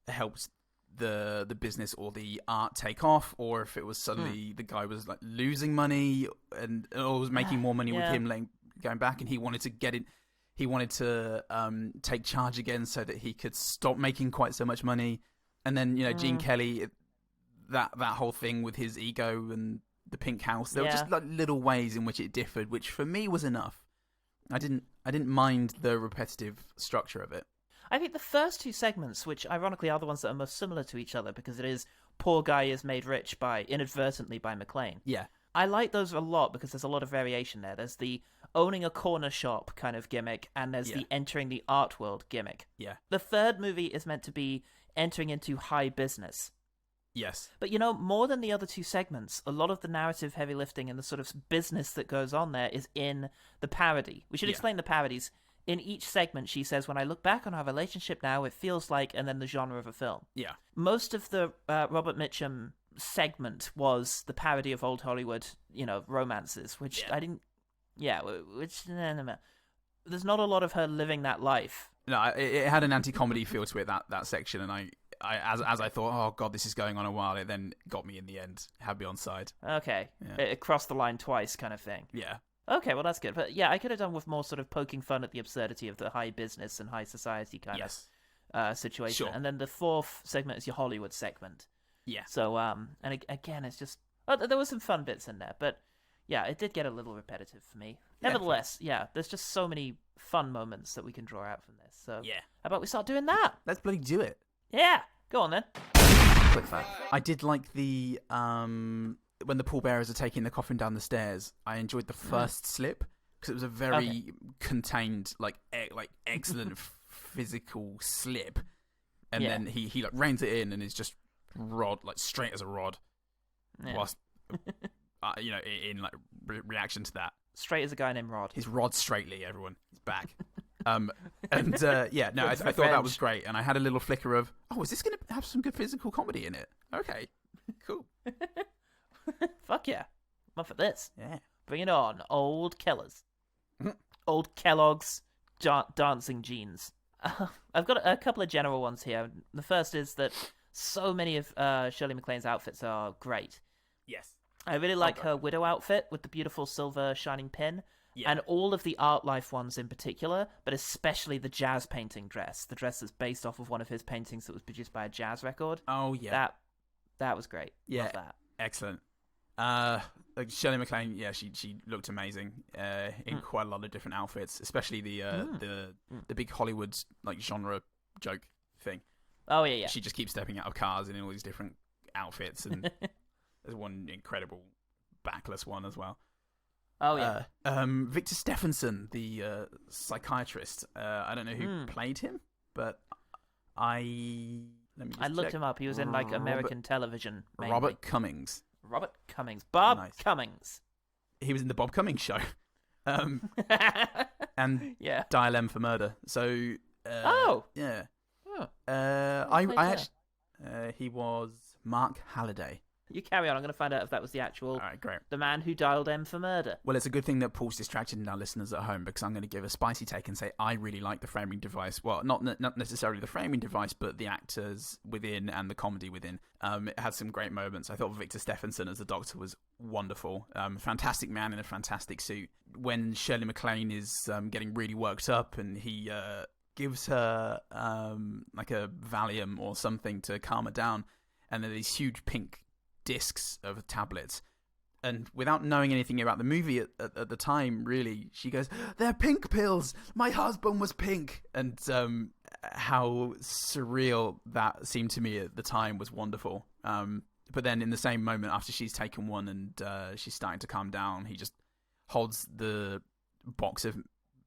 helped the business or the art take off, or if it was suddenly the guy was like losing money or was making more money with him going back, and he wanted to get it. He wanted to take charge again so that he could stop making quite so much money. And then, Gene Kelly, that whole thing with his ego and the pink house, there were just like little ways in which it differed, which for me was enough. I didn't mind the repetitive structure of it. I think the first two segments, which ironically are the ones that are most similar to each other, because it is poor guy is made rich inadvertently by MacLaine. Yeah. I like those a lot because there's a lot of variation there. There's the owning a corner shop kind of gimmick, and there's the entering the art world gimmick. Yeah. The third movie is meant to be entering into high business. Yes. But, more than the other two segments, a lot of the narrative heavy lifting and the sort of business that goes on there is in the parody. We should explain the parodies. In each segment, she says, when I look back on our relationship now, it feels like, and then the genre of a film. Yeah. Most of the Robert Mitchum segment was the parody of old Hollywood, romances, which I didn't... Yeah, which... There's not a lot of her living that life. No, it had an anti-comedy feel to it, that section, and I as I thought, oh god, this is going on a while, it then got me in the end, had me on side. Okay, yeah. It crossed the line twice kind of thing. Yeah. Okay, well that's good, but yeah, I could have done with more sort of poking fun at the absurdity of the high business and high society kind of situation. Sure. And then the fourth segment is your Hollywood segment. Yeah. So, and again, it's just... there were some fun bits in there, but yeah, it did get a little repetitive for me. Nevertheless, there's just so many fun moments that we can draw out from this. So, how about we start doing that? Let's bloody do it. Yeah, go on then. Quick fact. I did like the when the pallbearers are taking the coffin down the stairs. I enjoyed the first slip because it was a very contained, like excellent physical slip, and then he like reins it in and is just straight as a rod, whilst in like reaction to that. Straight as a guy named Rod. He's Rod Straightly, everyone. He's back. I thought that was great. And I had a little flicker of, is this going to have some good physical comedy in it? Okay, cool. Fuck yeah. I'm up for this. Yeah. Bring it on, old Kellers. Old Kellogg's dancing jeans. I've got a couple of general ones here. The first is that so many of Shirley MacLaine's outfits are great. Yes. I really like her widow outfit with the beautiful silver shining pin, and all of the Art Life ones in particular, but especially the jazz painting dress. The dress that's based off of one of his paintings that was produced by a jazz record. Oh, yeah. That was great. Yeah. Love that. Excellent. Shirley MacLaine, she looked amazing in quite a lot of different outfits, especially the big Hollywood like genre joke thing. Oh, yeah. She just keeps stepping out of cars in all these different outfits, and there's one incredible backless one as well. Oh, yeah. Victor Stephenson, the psychiatrist. I don't know who played him, but I looked him up. He was in like American television. Mainly. Robert Cummings. Bob Cummings. He was in the Bob Cummings Show. And Dial M for Murder. So. Yeah. He was Mark Halliday. You carry on. I'm going to find out if that was the actual... All right, great. The man who dialed M for murder. Well, it's a good thing that Paul's distracted our listeners at home, because I'm going to give a spicy take and say I really like the framing device. Well, not necessarily the framing device, but the actors within and the comedy within. It had some great moments. I thought Victor Stephenson as the Doctor was wonderful. Fantastic man in a fantastic suit. When Shirley MacLaine is getting really worked up and he gives her like a Valium or something to calm her down, and there are these huge pink discs of tablets, and without knowing anything about the movie at the time, really, she goes, "They're pink pills. My husband was pink." And how surreal that seemed to me at the time was wonderful. But then in the same moment, after she's taken one and she's starting to calm down, he just holds the box of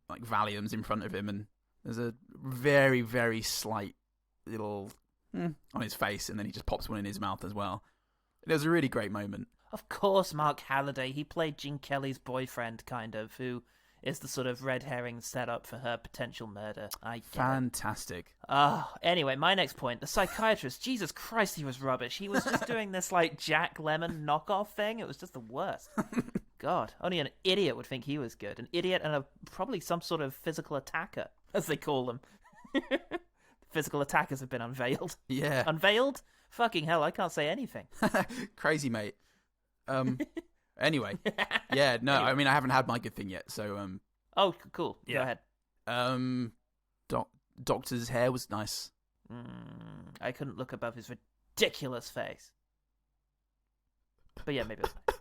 like Valiums in front of him, and there's a very, very slight little on his face, and then he just pops one in his mouth as well. It was a really great moment. Of course, Mark Halliday. He played Gene Kelly's boyfriend, kind of, who is the sort of red herring setup for her potential murder. Fantastic. Anyway, my next point. The psychiatrist. Jesus Christ, he was rubbish. He was just doing this, like, Jack Lemmon knockoff thing. It was just the worst. God, only an idiot would think he was good. An idiot and probably some sort of physical attacker, as they call them. Physical attackers have been unveiled. Yeah. Unveiled? Fucking hell, I can't say anything. Crazy, mate. Anyway. Yeah, no, I mean, I haven't had my good thing yet, so... Oh, cool. Yeah. Go ahead. Doctor's hair was nice. I couldn't look above his ridiculous face. But yeah, maybe it was nice.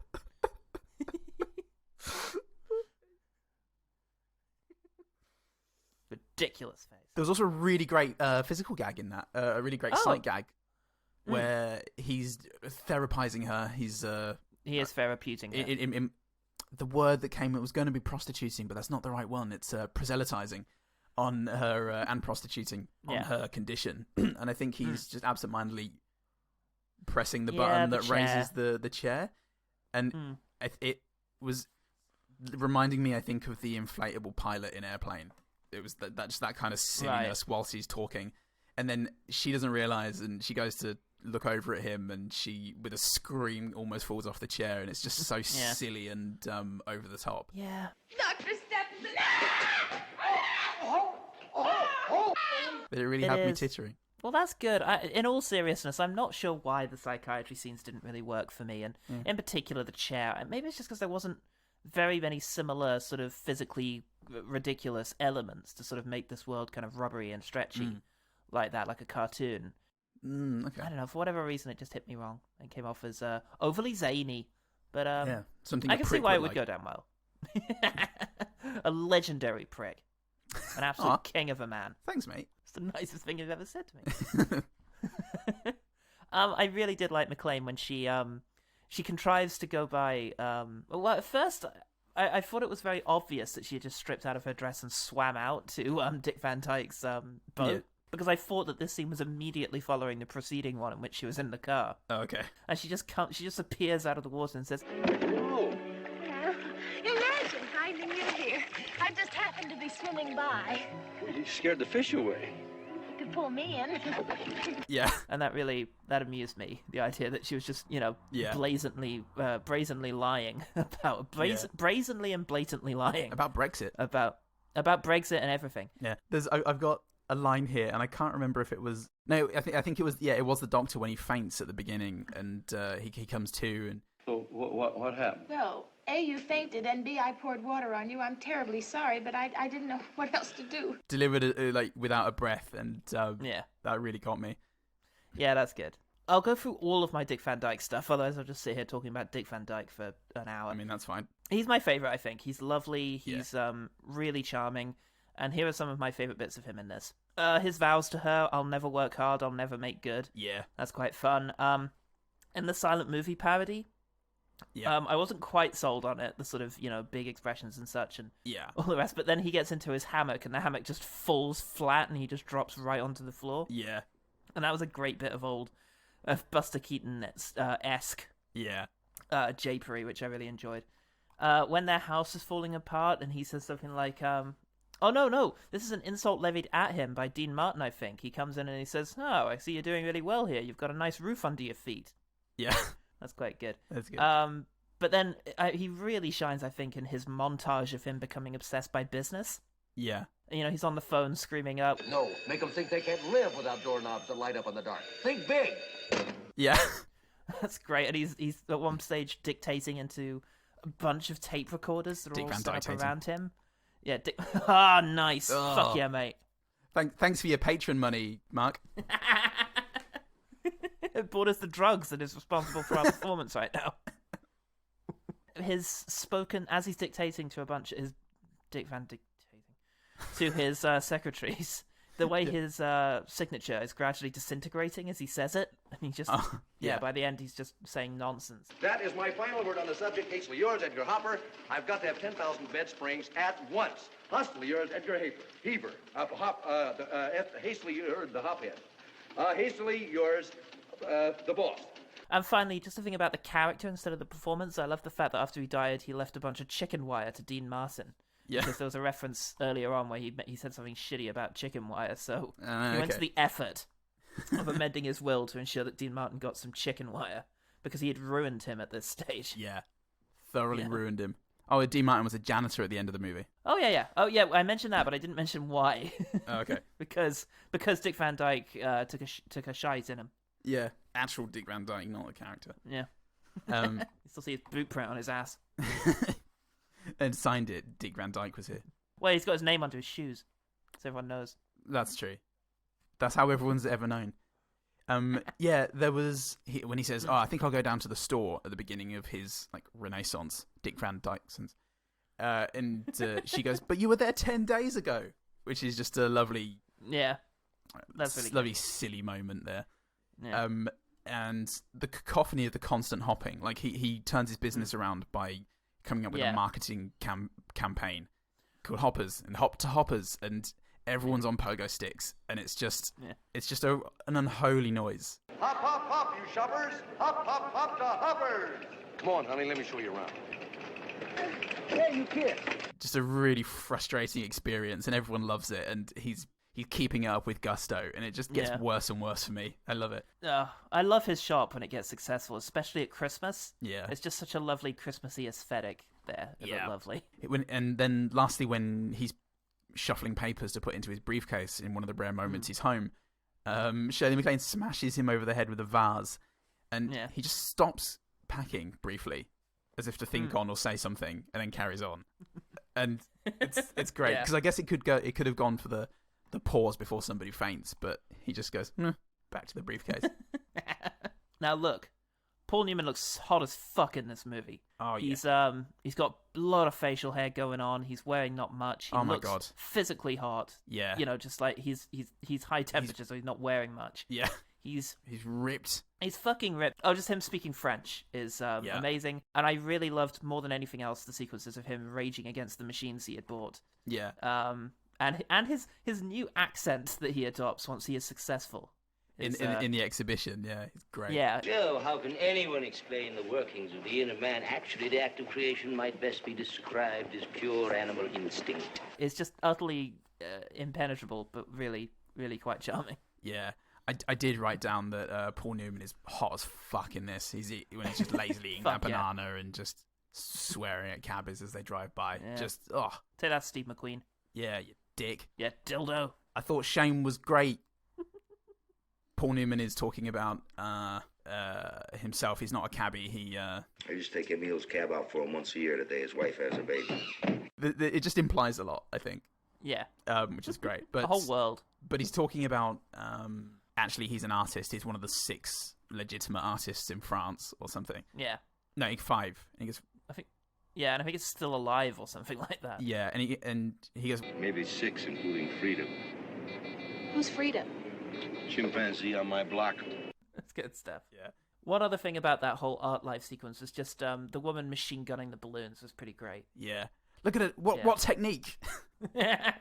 Ridiculous face. There was also a really great physical gag in that. A really great sight gag where he's therapizing her. He is therapeuting her. The word that came, it was going to be prostituting, but that's not the right one. It's proselytizing on her and prostituting on her condition. And I think he's just absentmindedly pressing the button that raises the chair. And it was reminding me, I think, of the inflatable pilot in Airplane. It was that kind of silliness whilst he's talking. And then she doesn't realize, and she goes to look over at him, and she, with a scream, almost falls off the chair, and it's just so silly and over the top. Yeah. Dr. Stephenson! But it really had me tittering. Well, that's good. In all seriousness, I'm not sure why the psychiatry scenes didn't really work for me, and in particular the chair. Maybe it's just because there wasn't very many similar sort of physically ridiculous elements to sort of make this world kind of rubbery and stretchy like that, like a cartoon. Okay. I don't know, for whatever reason it just hit me wrong and came off as overly zany, but something I can see why it would go down well. A legendary prick, an absolute king of a man. Thanks, mate. It's the nicest thing you've ever said to me. I really did like MacLaine when she contrives to go by well, at first I thought it was very obvious that she had just stripped out of her dress and swam out to Dick Van Dyke's boat. Because I thought that this scene was immediately following the preceding one in which she was in the car. Oh, okay. And she just appears out of the water and says, "Oh, imagine hiding in here. I just happened to be swimming by. Well, you scared the fish away. You could pull me in." Yeah. And that amused me. The idea that she was just, brazenly lying about brazenly and blatantly lying about Brexit, about Brexit and everything. Yeah. I've got a line here, and I can't remember if it was I think it was it was the doctor when he faints at the beginning, and he comes to and. So what happened? Well, A, you fainted, and B, I poured water on you. I'm terribly sorry, but I didn't know what else to do. Delivered like without a breath, and that really got me. Yeah, that's good. I'll go through all of my Dick Van Dyke stuff, otherwise I'll just sit here talking about Dick Van Dyke for an hour. I mean, that's fine. He's my favourite, I think. He's lovely, he's really charming, and here are some of my favourite bits of him in this. His vows to her, I'll never work hard, I'll never make good. Yeah. That's quite fun. In the silent movie parody, I wasn't quite sold on it, the sort of, big expressions and such and all the rest, but then he gets into his hammock and the hammock just falls flat and he just drops right onto the floor. Yeah. And that was a great bit of old Buster Keaton-esque japery, which I really enjoyed. When their house is falling apart and he says something like, oh, no, this is an insult levied at him by Dean Martin, I think. He comes in and he says, oh, I see you're doing really well here. You've got a nice roof under your feet. Yeah. That's quite good. That's good. But then he really shines, I think, in his montage of him becoming obsessed by business. Yeah. He's on the phone screaming out, No, make them think they can't live without doorknobs that light up in the dark. Think big! Yeah. That's great. And he's at one stage dictating into a bunch of tape recorders that are all set up around him. Yeah, nice. Oh. Fuck yeah, mate. Thanks for your patron money, Mark. It bought us the drugs that is responsible for our performance right now. His spoken, as he's dictating to a bunch of his to his secretaries, the way his signature is gradually disintegrating as he says it, and he just by the end he's just saying nonsense. That is my final word on the subject. Hastily yours, Edgar Hopper. I've got to have 10,000 bed springs at once. Hostily yours, Edgar Heaver. Hastily yours, the hophead. Hastily yours, the boss. And finally, just a thing about the character instead of the performance. I love the fact that after he died, he left a bunch of chicken wire to Dean Martin. Yeah. Because there was a reference earlier on where he said something shitty about chicken wire, so he went to the effort of amending his will to ensure that Dean Martin got some chicken wire, because he had ruined him at this stage. Yeah. thoroughly ruined him. Oh, Dean Martin was a janitor at the end of the movie. Oh yeah. Oh yeah, I mentioned that, but I didn't mention why. Oh, okay. because Dick Van Dyke took a shite in him. Yeah, actual Dick Van Dyke, not a character. Yeah. You still see his boot print on his ass. And signed it. Dick Van Dyke was here. Well, he's got his name onto his shoes, so everyone knows. That's true. That's how everyone's ever known. Yeah, there was when he says, "Oh, I think I'll go down to the store" at the beginning of his like Renaissance, Dick Van Dyke's, and she goes, "But you were there 10 days ago," which is just a lovely, that's really lovely silly moment there. Yeah. And the cacophony of the constant hopping, like he turns his business around by coming up with a marketing campaign called Hoppers and Hop to Hoppers, and everyone's on pogo sticks, and it's just an unholy noise. Hop, hop, hop, you shoppers! Hop, hop, hop to Hoppers! Come on, honey, let me show you around. Hey, you kid! Just a really frustrating experience, and everyone loves it, and he's keeping it up with gusto, and it just gets worse and worse for me. I love it. I love his shop when it gets successful, especially at Christmas. Yeah. It's just such a lovely Christmassy aesthetic there. It looked lovely. And then lastly, when he's shuffling papers to put into his briefcase in one of the rare moments he's home, Shirley MacLaine smashes him over the head with a vase, and he just stops packing briefly, as if to think on or say something, and then carries on. And it's great, because I guess it could have gone for the pause before somebody faints, but he just goes back to the briefcase. Now look, Paul Newman looks hot as fuck in this movie. Oh he's got a lot of facial hair going on. He's wearing not much. He my God, physically hot. Yeah, just like he's high temperature, so he's not wearing much. Yeah, he's ripped. He's fucking ripped. Oh, just him speaking French is amazing, and I really loved more than anything else the sequences of him raging against the machines he had bought. Yeah. And his new accent that he adopts once he is successful. In the exhibition, it's great. Yeah. Joe, how can anyone explain the workings of the inner man? Actually, the act of creation might best be described as pure animal instinct. It's just utterly impenetrable, but really, really quite charming. Yeah. I did write down that Paul Newman is hot as fuck in this. When he's just lazily eating that banana and just swearing at cabbies as they drive by. Yeah. Just, Say that, Steve McQueen. Yeah, you dick. Yeah, dildo. I thought Shane was great. Paul Newman is talking about himself. He's not a cabbie. I just take Emil's cab out for him once a year the day his wife has a baby. It just implies a lot, I think. Yeah. Which is great. But the whole world. But he's talking about, actually, he's an artist. He's one of the 6 legitimate artists in France or something. Yeah. No, 5. And he goes, yeah, and I think it's still alive or something like that. Yeah, and he goes, maybe 6, including Frida. Who's Frida? Chimpanzee on my block. That's good stuff. Yeah. One other thing about that whole art life sequence was just the woman machine gunning the balloons was pretty great. Yeah. Look at it. What technique? Yeah.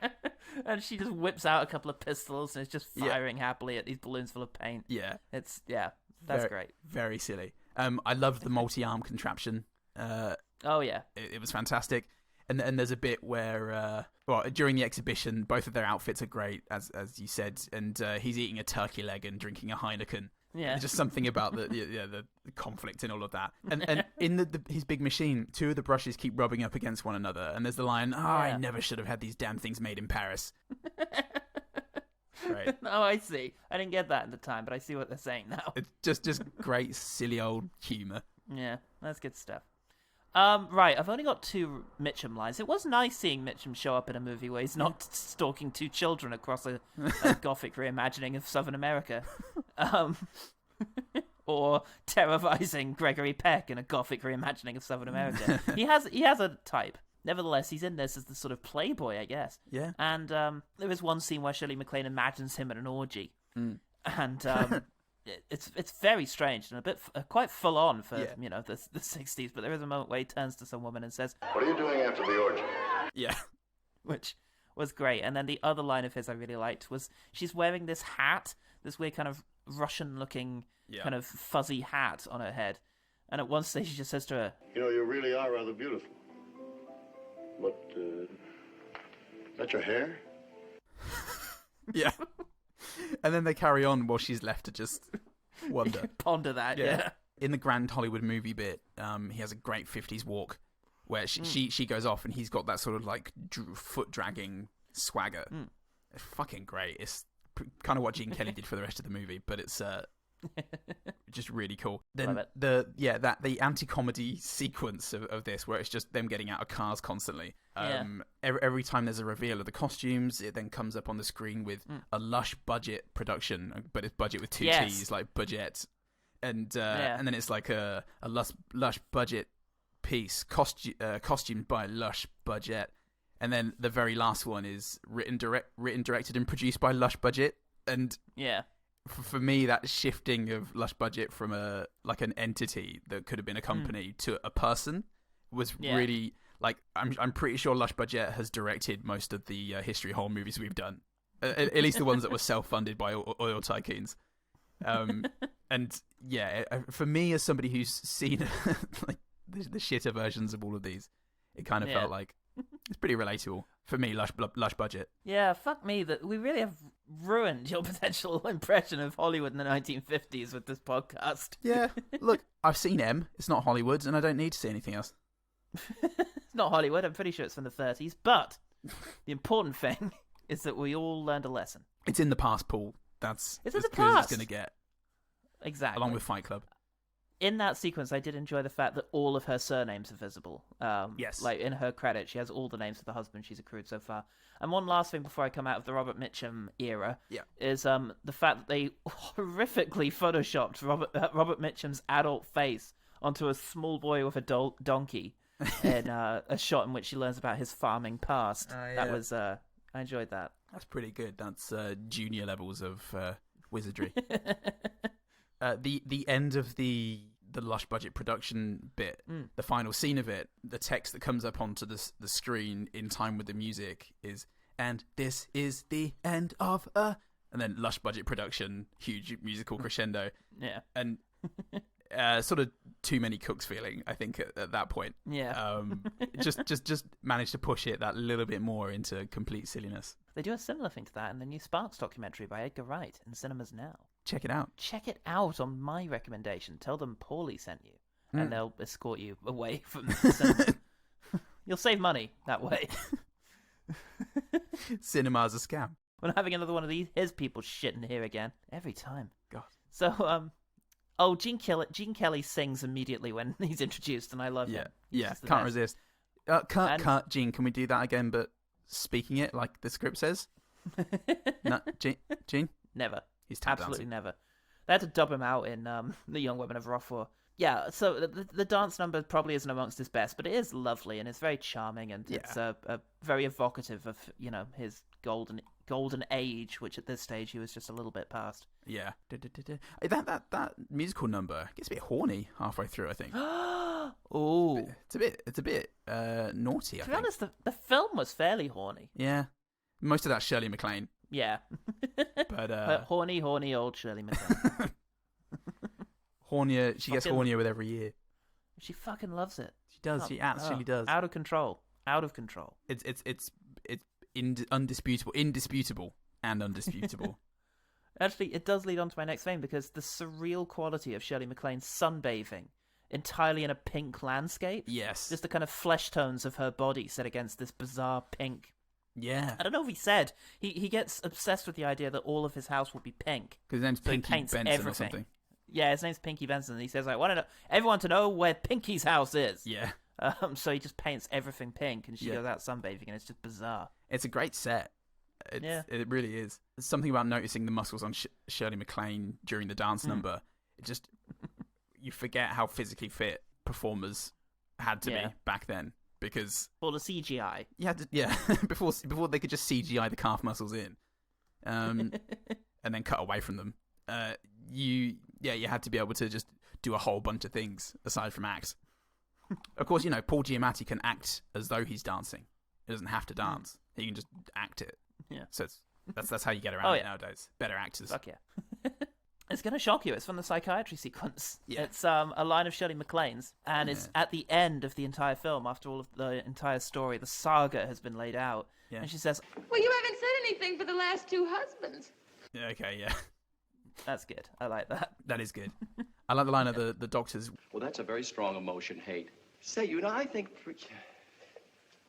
And she just whips out a couple of pistols and is just firing happily at these balloons full of paint. Yeah. That's great. Very silly. I loved the multi-arm contraption. Oh yeah, it was fantastic, and there's a bit where, during the exhibition, both of their outfits are great, as you said, and he's eating a turkey leg and drinking a Heineken. Yeah, there's just something about the conflict and all of that, and in his big machine, 2 of the brushes keep rubbing up against one another, and there's the line, I never should have had these damn things made in Paris. Right. Oh, I see. I didn't get that at the time, but I see what they're saying now. It's just great, silly old humour. Yeah, that's good stuff. Right, I've only got 2 Mitchum lines. It was nice seeing Mitchum show up in a movie where he's not stalking 2 children across a gothic reimagining of Southern America. Or terrorizing Gregory Peck in a gothic reimagining of Southern America. He has a type. Nevertheless, he's in this as the sort of playboy, I guess. Yeah. And there is one scene where Shirley MacLaine imagines him at an orgy. And it's very strange and a bit quite full on for the 60s. But there is a moment where he turns to some woman and says, "What are you doing after the orgy?" Yeah, which was great. And then the other line of his I really liked was she's wearing this hat, this weird kind of Russian-looking kind of fuzzy hat on her head. And at one stage she just says to her, "You know, you really are rather beautiful. But is that your hair?" Yeah. And then they carry on while she's left to just wonder. Ponder that, yeah. In the Grand Hollywood movie bit, he has a great 50s walk where she goes off and he's got that sort of like foot dragging swagger. It's fucking great. It's kind of what Gene Kelly did for the rest of the movie, but it's just really cool. Then the anti-comedy sequence of this, where it's just them getting out of cars constantly. Every time there's a reveal of the costumes, it then comes up on the screen with a lush budget production, but it's budget with two T's, like budget, and then it's like a lush budget piece, costumed by lush budget, and then the very last one is written, directed, and produced by lush budget, and for me, that shifting of lush budget from an entity that could have been a company to a person was really like, I'm pretty sure lush budget has directed most of the history horror movies we've done, at least the ones that were self-funded by oil tycoons. And for me, as somebody who's seen like the shitter versions of all of these, it kind of felt like it's pretty relatable. For me, lush budget. Yeah, fuck me, that we really have ruined your potential impression of Hollywood in the 1950s with this podcast. Yeah, look, I've seen M. It's not Hollywood, and I don't need to see anything else. It's not Hollywood. I'm pretty sure it's from the 30s. But the important thing is that we all learned a lesson. It's in the past, Paul. That's it's as in the good as past. it's going to get. Exactly. Along with Fight Club. In that sequence, I did enjoy the fact that all of her surnames are visible. Yes. Like, in her credit, she has all the names of the husband she's accrued so far. And one last thing before I come out of the Robert Mitchum era is the fact that they horrifically photoshopped Robert Mitchum's adult face onto a small boy with a donkey in a shot in which he learns about his farming past. That was... I enjoyed that. That's pretty good. That's junior levels of wizardry. The end of the lush budget production bit, the final scene of it, the text that comes up onto the screen in time with the music is, and this is the end of and then lush budget production, huge musical crescendo. Yeah. And sort of too many cooks feeling, I think, at that point. Yeah. Just managed to push it that little bit more into complete silliness. They do a similar thing to that in the new Sparks documentary by Edgar Wright in cinemas now. Check it out. Check it out on my recommendation. Tell them Paulie sent you, and they'll escort you away from the cinema. You'll save money that way. Cinema's a scam. We're not having another one of his people shitting here again every time. God. So, Gene Kelly sings immediately when he's introduced, and I love him. Yeah, can't resist. Cut, Gene, can we do that again, but speaking it like the script says? No, Gene? Never. He's absolutely never. They had to dub him out in The Young Women of Rothwell. Yeah, so the dance number probably isn't amongst his best, but it is lovely, and it's very charming, and it's a very evocative of, his golden age, which at this stage he was just a little bit past. Yeah. That musical number gets a bit horny halfway through, I think. Oh. It's a bit naughty, I think. To be honest, the film was fairly horny. Yeah. Most of that's Shirley MacLaine. Yeah. But horny old Shirley MacLaine. Hornier. She gets hornier with every year. She fucking loves it. She does. She absolutely does. Out of control. It's indisputable, and undisputable. Actually, it does lead on to my next thing, because the surreal quality of Shirley MacLaine's sunbathing, entirely in a pink landscape. Yes. Just the kind of flesh tones of her body set against this bizarre pink. Yeah. I don't know if he said. He gets obsessed with the idea that all of his house will be pink. Because his name's Pinky Benson everything. Or something. Yeah, his name's Pinky Benson, and he says, I want everyone to know where Pinky's house is. Yeah. So he just paints everything pink, and she goes out sunbathing, and it's just bizarre. It's a great set. It really is. There's something about noticing the muscles on Shirley MacLaine during the dance number. It just... you forget how physically fit performers had to be back then. Because... Or the CGI. Before they could just CGI the calf muscles in. And then cut away from them. You had to be able to just do a whole bunch of things aside from act. Of course, Paul Giamatti can act as though he's dancing. He doesn't have to dance. He can just act it. Yeah. So that's how you get around it nowadays. Better actors. Fuck yeah. It's going to shock you. It's from the psychiatry sequence. Yeah. It's a line of Shirley MacLaine's, and it's at the end of the entire film, after all of the entire story. The saga has been laid out. Yeah. And she says, well, you haven't said anything for the last two husbands. Yeah, okay, yeah. That's good. I like that. That is good. I like the line of the doctors. Well, that's a very strong emotion, hate. Say, I think...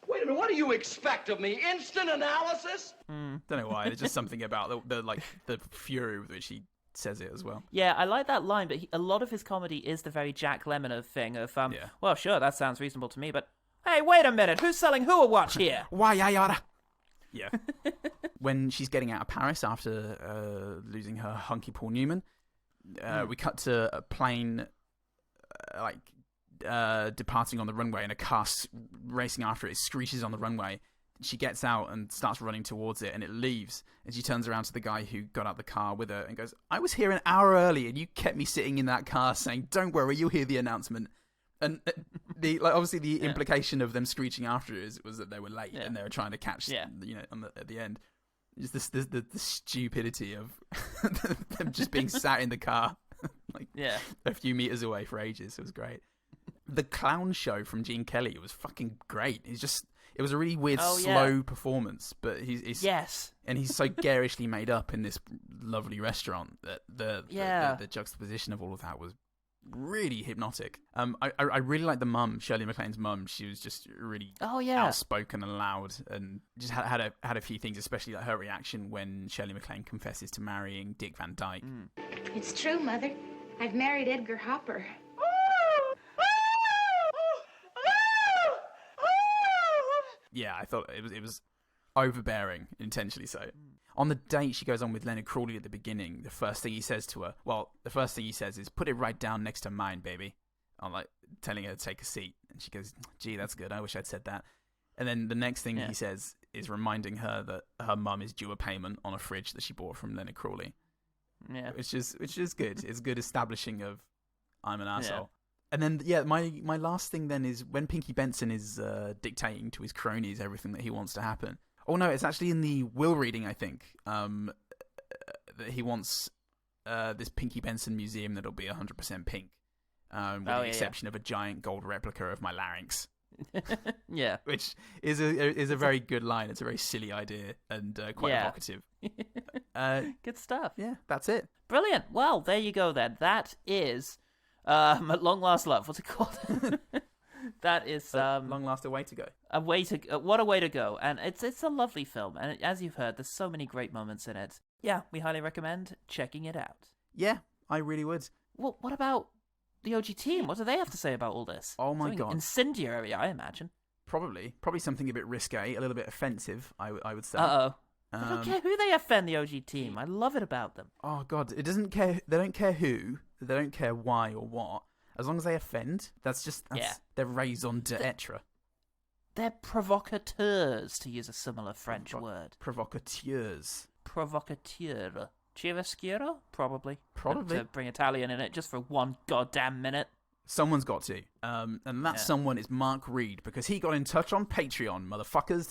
Wait a minute, what do you expect of me? Instant analysis? Don't know why. There's just something about the fury with which he says it as well. Yeah, I like that line, but a lot of his comedy is the very Jack Lemmon thing of, well, sure, that sounds reasonable to me, but hey, wait a minute, who's selling who a watch here? Why, yada? Yeah. When she's getting out of Paris after losing her hunky Paul Newman, we cut to a plane, departing on the runway, and a car racing after it, screeches on the runway. She gets out and starts running towards it, and it leaves. And she turns around to the guy who got out the car with her and goes, I was here an hour early, and you kept me sitting in that car saying, don't worry, you'll hear the announcement. And obviously the implication of them screeching after it was that they were late and they were trying to catch, at the end. Just the stupidity of them just being sat in the car, a few meters away for ages. It was great. The clown show from Gene Kelly was fucking great. It was a really weird, slow performance, but he's and he's so garishly made up in this lovely restaurant that the juxtaposition of all of that was really hypnotic. I really like the mum, Shirley MacLaine's mum. She was just really outspoken and loud, and just had a few things, especially like her reaction when Shirley MacLaine confesses to marrying Dick Van Dyke. It's true, Mother. I've married Edgar Hopper. Yeah, I thought it was overbearing, intentionally so. On the date she goes on with Leonard Crawley at the beginning, the first thing he says to her, is, put it right down next to mine, baby. I'm like, telling her to take a seat. And she goes, gee, that's good. I wish I'd said that. And then the next thing he says is reminding her that her mum is due a payment on a fridge that she bought from Leonard Crawley. Yeah. Which is good. It's good establishing of I'm an asshole. And then, my last thing then is when Pinky Benson is dictating to his cronies everything that he wants to happen. Oh, no, it's actually in the will reading, I think, that he wants this Pinky Benson museum that'll be 100% pink, with the exception of a giant gold replica of my larynx. Yeah. Which is a very good line. It's a very silly idea and quite evocative. Good stuff. Yeah, that's it. Brilliant. Well, there you go then. That is... At Long Last Love, what's it called? That is Long Last A Way to Go. What a way to go! And it's a lovely film, and as you've heard, there's so many great moments in it. Yeah, we highly recommend checking it out. Yeah, I really would. Well, what about the OG team? What do they have to say about all this? Oh my God, incendiary, I imagine. Probably something a bit risque, a little bit offensive. I would say. I don't care who they offend, the OG team. I love it about them. Oh God, it doesn't care. They don't care who. They don't care why or what. As long as they offend, that's their raison d'etre. They're provocateurs, to use a similar French word. Provocateurs. Provocateur. Chiaroscuro? Probably. Probably. To bring Italian in it just for one goddamn minute. Someone's got to. And that someone is Mark Reid, because he got in touch on Patreon, motherfuckers,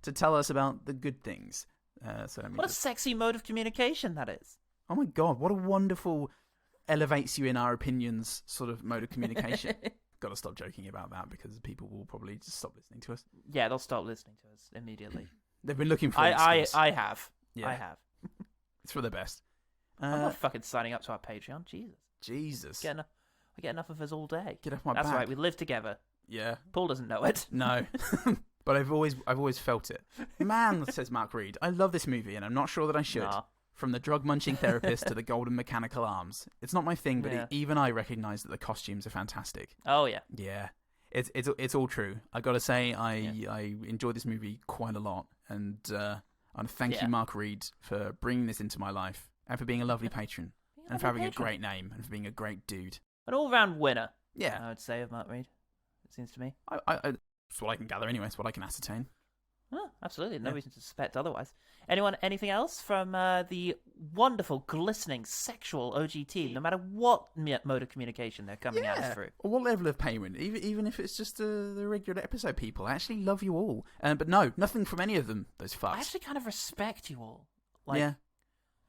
to tell us about the good things. What a sexy mode of communication that is. Oh my God, what a wonderful elevates you in our opinions sort of mode of communication. Got to stop joking about that because people will probably just stop listening to us. Yeah, they'll stop listening to us immediately. They've been looking for I have. Yeah. I have. It's for the best. I'm not fucking signing up to our Patreon. Jesus. I get enough of us all day. Get off my back. That's right, we live together. Yeah. Paul doesn't know it. No. But I've always felt it. Man, says Mark Reid, I love this movie and I'm not sure that I should. Nah. From the drug-munching therapist to the golden mechanical arms. It's not my thing, but even I recognise that the costumes are fantastic. Oh, yeah. Yeah. It's all true. I got to say, I enjoyed this movie quite a lot. And I want to thank you, Mark Reid, for bringing this into my life and for being a lovely patron. And for having a great name and for being a great dude. An all-round winner. Yeah. I would say of Mark Reid. It seems to me. It's what I can gather anyway. It's what I can ascertain. Oh, absolutely. No reason to suspect otherwise. Anything else from the wonderful, glistening, sexual OG team, no matter what mode of communication they're coming at us through? Or what level of payment, even if it's just the regular episode people. I actually love you all. But no, nothing from any of them, those fucks. I actually kind of respect you all.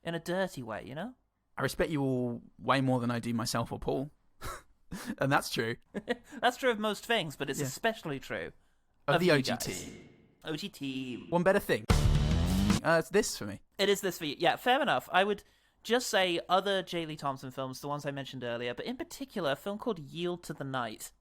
In a dirty way, you know? I respect you all way more than I do myself or Paul. And that's true. That's true of most things, but it's especially true of the OG team. OG team. One better thing. It's this for me. It is this for you. Yeah, fair enough. I would just say other J. Lee Thompson films, the ones I mentioned earlier, but in particular a film called Yield to the Night.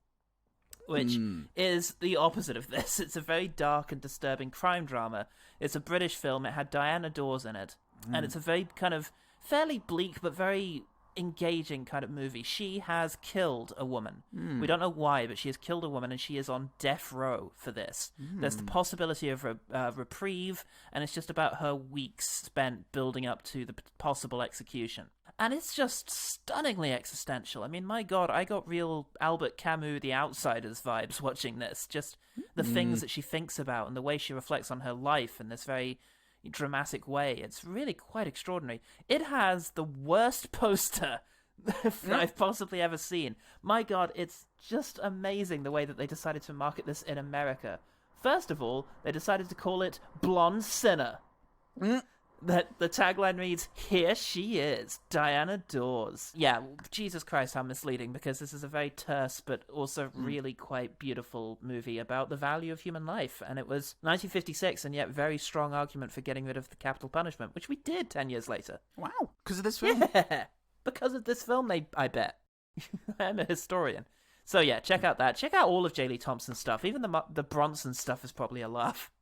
which is the opposite of this. It's a very dark and disturbing crime drama. It's a British film. It had Diana Dors in it. And it's a very kind of fairly bleak but very engaging kind of movie. She has killed a woman. We don't know why, but she has killed a woman, and she is on death row for this. There's the possibility of reprieve, and it's just about her weeks spent building up to the possible execution. And it's just stunningly existential. I mean, my God, I got real Albert Camus, The Outsiders vibes watching this. Just the things that she thinks about and the way she reflects on her life in this very dramatic way. It's really quite extraordinary. It has the worst poster I've possibly ever seen. My God, it's just amazing the way that they decided to market this in America. First of all, they decided to call it Blonde Sinner. That the tagline reads, "Here she is, Diana Dors." Yeah, Jesus Christ, how misleading, because this is a very terse but also really quite beautiful movie about the value of human life. And it was 1956, and yet very strong argument for getting rid of the capital punishment, which we did 10 years later. Wow, because of this film? Yeah, because of this film, I bet. I'm a historian. So yeah, check out that. Check out all of J. Lee Thompson's stuff. Even the Bronson stuff is probably a laugh.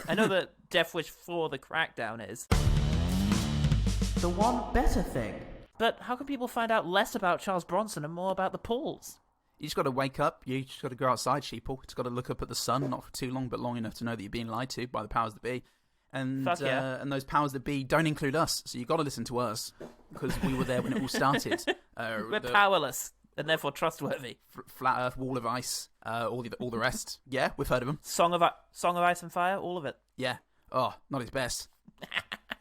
I know that Death Wish 4, The Crackdown is the one better thing. But how can people find out less about Charles Bronson and more about the Pauls? You just got to wake up. You just got to go outside, sheeple. Just got to look up at the sun, not for too long, but long enough to know that you're being lied to by the powers that be. And and those powers that be don't include us, so you got to listen to us because we were there when it all started. We're powerless and therefore trustworthy. Flat Earth, Wall of Ice, all the rest. Yeah, we've heard of them. Song of Ice and Fire, all of it. Yeah. Oh, not his best.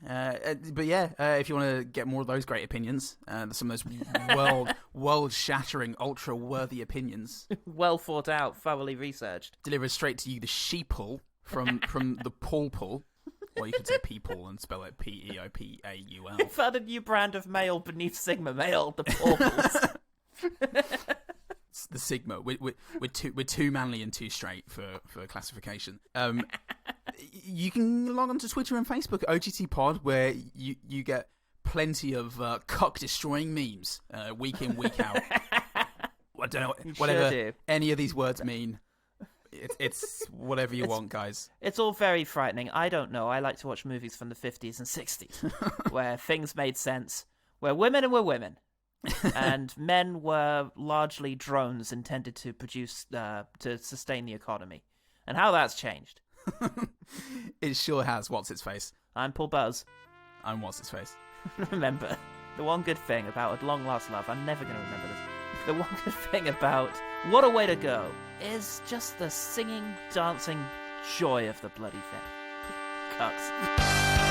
But yeah, if you want to get more of those great opinions, some of those world-shattering, ultra-worthy opinions, well thought out, thoroughly researched, delivered straight to you, the sheeple from the Paul. Or you could say people and spell it P-E-O-P-A-U-L. We've had a new brand of male beneath Sigma male, the Pauls. It's the Sigma. We're too manly and too straight for classification. You can log on to Twitter and Facebook at OGT Pod, where you get plenty of cock-destroying memes week in, week out. I don't know whatever any of these words mean. It's whatever you want, guys. It's all very frightening. I don't know. I like to watch movies from the 50s and 60s where things made sense, where women were women, and men were largely drones intended to produce, to sustain the economy. And how that's changed. It sure has. What's its face? I'm Paul Buzz. I'm What's its face. Remember, the one good thing about At Long Last Love, I'm never going to remember this. The one good thing about What a Way to Go is just the singing, dancing joy of the bloody thing. Cucks.